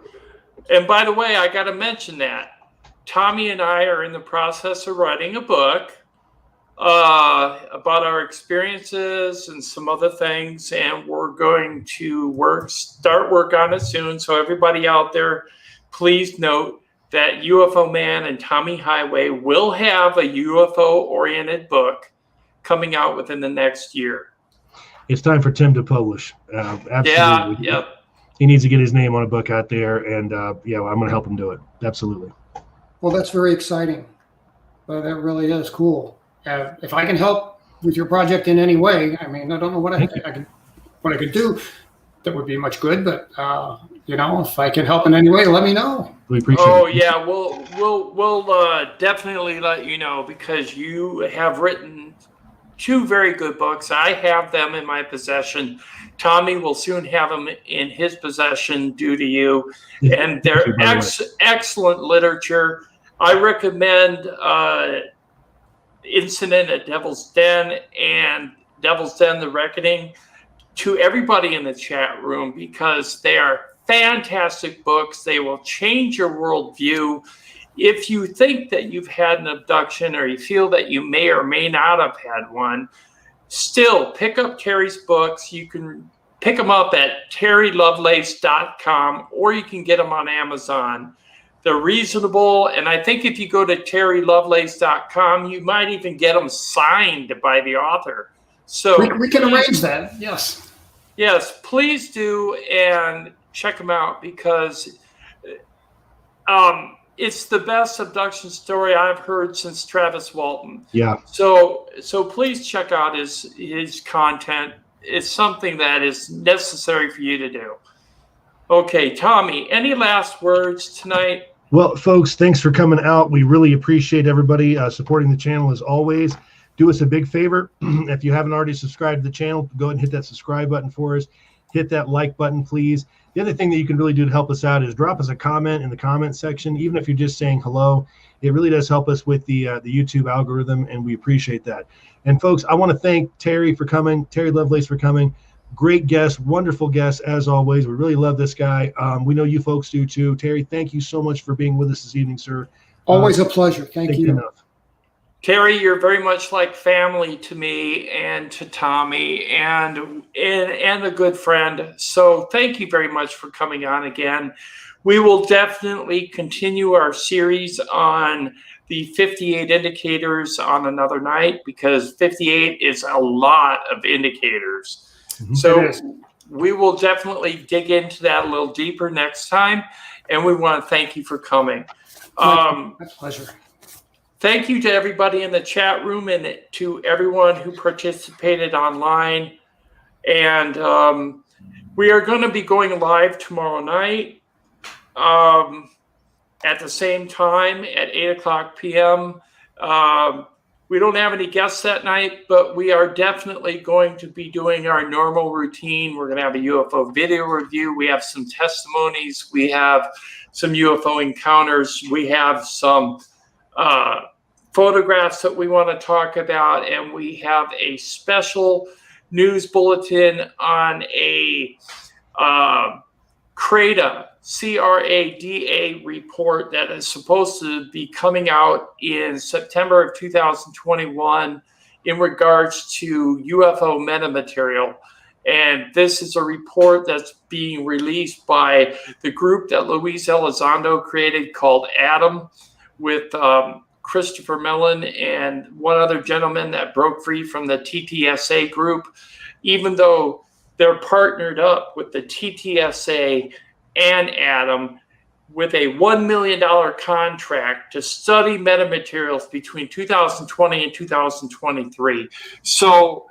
And by the way, I got to mention that Tommy and I are in the process of writing a book about our experiences and some other things, and we're going to start work on it soon. So everybody out there, please note that UFO Man and Tommy Highway will have a UFO-oriented book coming out within the next year. It's time for Tim to publish. Absolutely. Yeah, yep. He needs to get his name on a book out there, and I'm going to help him do it. Absolutely. Well, that's very exciting. That really is cool. If I can help with your project in any way, I mean, I don't know what I could do that would be much good, but if I can help in any way, let me know. We appreciate it. Oh yeah, we'll definitely let you know, because you have written 2 very good books. I have them in my possession. Tommy will soon have them in his possession due to you. And they're excellent literature. I recommend Incident at Devil's Den and Devil's Den, The Reckoning to everybody in the chat room, because they are fantastic books. They will change your worldview. If you think that you've had an abduction, or you feel that you may or may not have had one, still pick up Terry's books. You can pick them up at terrylovelace.com, or you can get them on Amazon. They're reasonable, and I think if you go to terrylovelace.com, you might even get them signed by the author. So we can arrange that. Yes, please do, and check them out, because it's the best abduction story I've heard since Travis Walton. Yeah. So please check out his content. It's something that is necessary for you to do. Okay, Tommy, any last words tonight? Well, folks, thanks for coming out. We really appreciate everybody supporting the channel as always. Do us a big favor. If you haven't already subscribed to the channel, go ahead and hit that subscribe button for us. Hit that like button, please. The other thing that you can really do to help us out is drop us a comment in the comment section. Even if you're just saying hello, it really does help us with the YouTube algorithm, and we appreciate that. And folks, I want to thank Terry for coming, Terry Lovelace for coming. Great guest, wonderful guest as always. We really love this guy. We know you folks do too. Terry, thank you so much for being with us this evening, sir. Always a pleasure. Thank you. Enough. Terry, you're very much like family to me and to Tommy, and a good friend. So thank you very much for coming on again. We will definitely continue our series on the 58 indicators on another night, because 58 is a lot of indicators. Mm-hmm. So we will definitely dig into that a little deeper next time, and we want to thank you for coming. My pleasure. Thank you to everybody in the chat room and to everyone who participated online. And we are going to be going live tomorrow night at the same time at 8:00 p.m. We don't have any guests that night, but we are definitely going to be doing our normal routine. We're going to have a UFO video review. We have some testimonies. We have some UFO encounters. We have some photographs that we want to talk about, and we have a special news bulletin on a CRADA CRADA report that is supposed to be coming out in September of 2021 in regards to UFO metamaterial. And this is a report that's being released by the group that Luis Elizondo created called Adam, with Christopher Mellon and one other gentleman that broke free from the TTSA group. Even though they're partnered up with the TTSA and Adam with a $1 million contract to study metamaterials between 2020 and 2023. So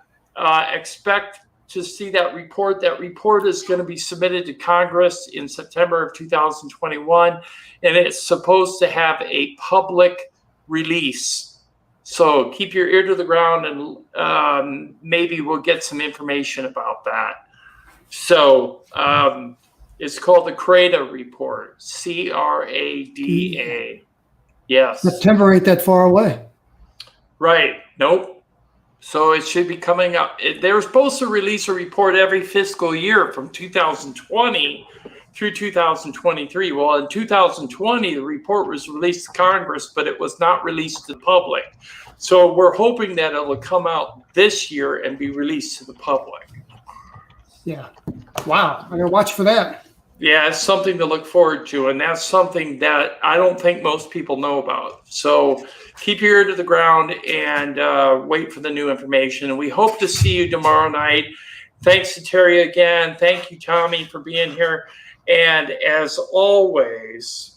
expect to see that report. That report is going to be submitted to Congress in September of 2021, and it's supposed to have a public release. So keep your ear to the ground, and maybe we'll get some information about that. So it's called the CRADA report, CRADA. Yes. September ain't that far away. Right. Nope. So it should be coming up. They were supposed to release a report every fiscal year from 2020 through 2023. Well, in 2020, the report was released to Congress, but it was not released to the public. So we're hoping that it will come out this year and be released to the public. Yeah. Wow. I'm going to watch for that. Yeah, it's something to look forward to, and that's something that I don't think most people know about. So keep your ear to the ground and wait for the new information. And we hope to see you tomorrow night. Thanks to Terry again. Thank you, Tommy, for being here. And as always,